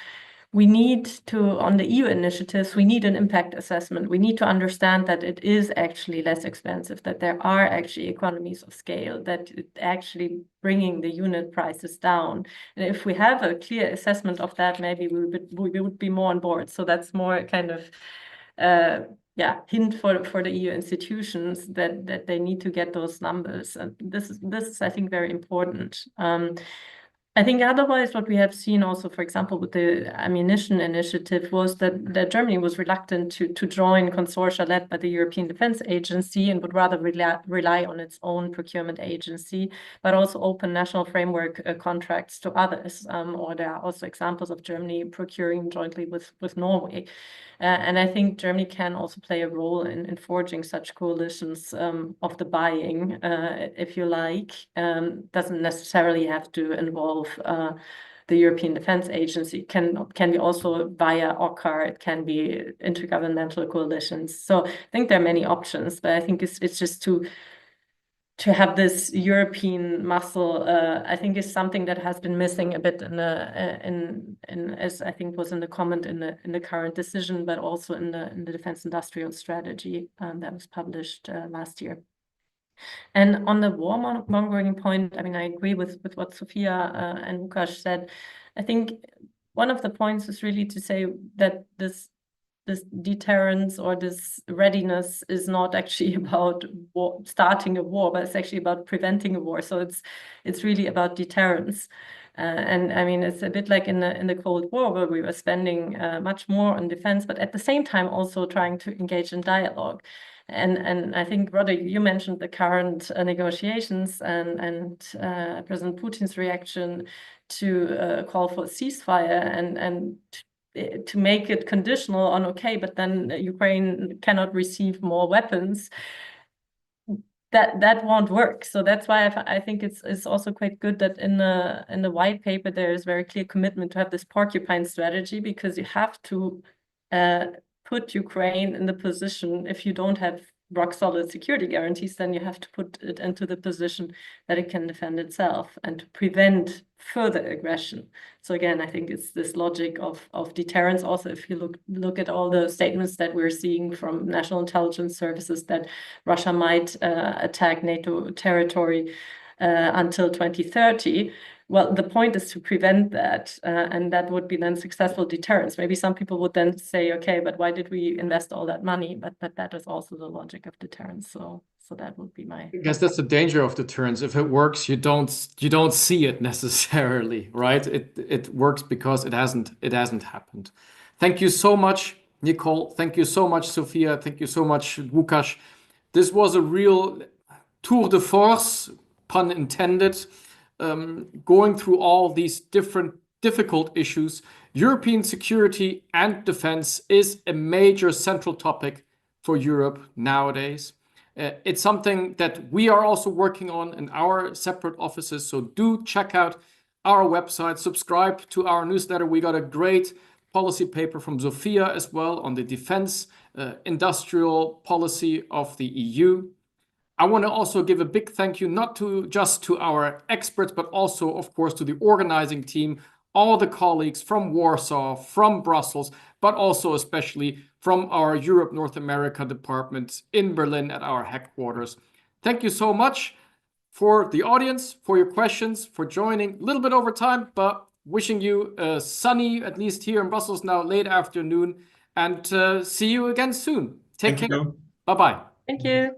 we need to, on the EU initiatives, we need an impact assessment. We need to understand that it is actually less expensive, that there are actually economies of scale, that it actually bringing the unit prices down. And if we have a clear assessment of that, maybe we would be more on board. So that's more kind of hint for the EU institutions that they need to get those numbers. And this is I think very important. I think otherwise what we have seen also, for example, with the ammunition initiative was that Germany was reluctant to join consortia led by the European Defence Agency and would rather rely on its own procurement agency, but also open national framework contracts to others. Or there are also examples of Germany procuring jointly with Norway. And I think Germany can also play a role in forging such coalitions of the buying, if you like. Doesn't necessarily have to involve the European Defence Agency. Can be also via OCCAR, it can be intergovernmental coalitions. So I think there are many options, but I think it's just to have this European muscle, I think is something that has been missing a bit in as I think was in the comment in the current decision, but also in the defense industrial strategy that was published last year. And on the warmongering point, I mean, I agree with what Sophia and Łukasz said. I think one of the points is really to say that this deterrence or this readiness is not actually about starting a war, but it's actually about preventing a war. So it's really about deterrence. And I mean, it's a bit like in the Cold War, where we were spending much more on defense, but at the same time also trying to engage in dialogue. And I think, Roderick, you mentioned the current negotiations and President Putin's reaction to call for a ceasefire and to make it conditional on, okay, but then Ukraine cannot receive more weapons. That won't work. So that's why I think it's also quite good that in the white paper there is very clear commitment to have this porcupine strategy, because you have to put Ukraine in the position, if you don't have rock solid security guarantees, then you have to put it into the position that it can defend itself and to prevent further aggression. So again, I think it's this logic of deterrence. Also, if you look at all the statements that we're seeing from national intelligence services that Russia might attack NATO territory until 2030. Well, the point is to prevent that, and that would be then successful deterrence. Maybe some people would then say, okay, but why did we invest all that money? But that is also the logic of deterrence. So that would be my. I guess that's the danger of deterrence. If it works, you don't see it necessarily, right? It works because it hasn't happened. Thank you so much, Nicole. Thank you so much, Sophia. Thank you so much, Łukasz. This was a real tour de force, pun intended. Going through all these different difficult issues. European security and defense is a major central topic for Europe nowadays. It's something that we are also working on in our separate offices, so do check out our website, subscribe to our newsletter. We got a great policy paper from Sophia as well on the defense industrial policy of the EU. I want to also give a big thank you, not just to our experts, but also, of course, to the organizing team, all the colleagues from Warsaw, from Brussels, but also especially from our Europe North America department in Berlin at our headquarters. Thank you so much for the audience, for your questions, for joining. A little bit over time, but wishing you a sunny, at least here in Brussels now, late afternoon, and see you again soon. Take care. Bye-bye. Thank you.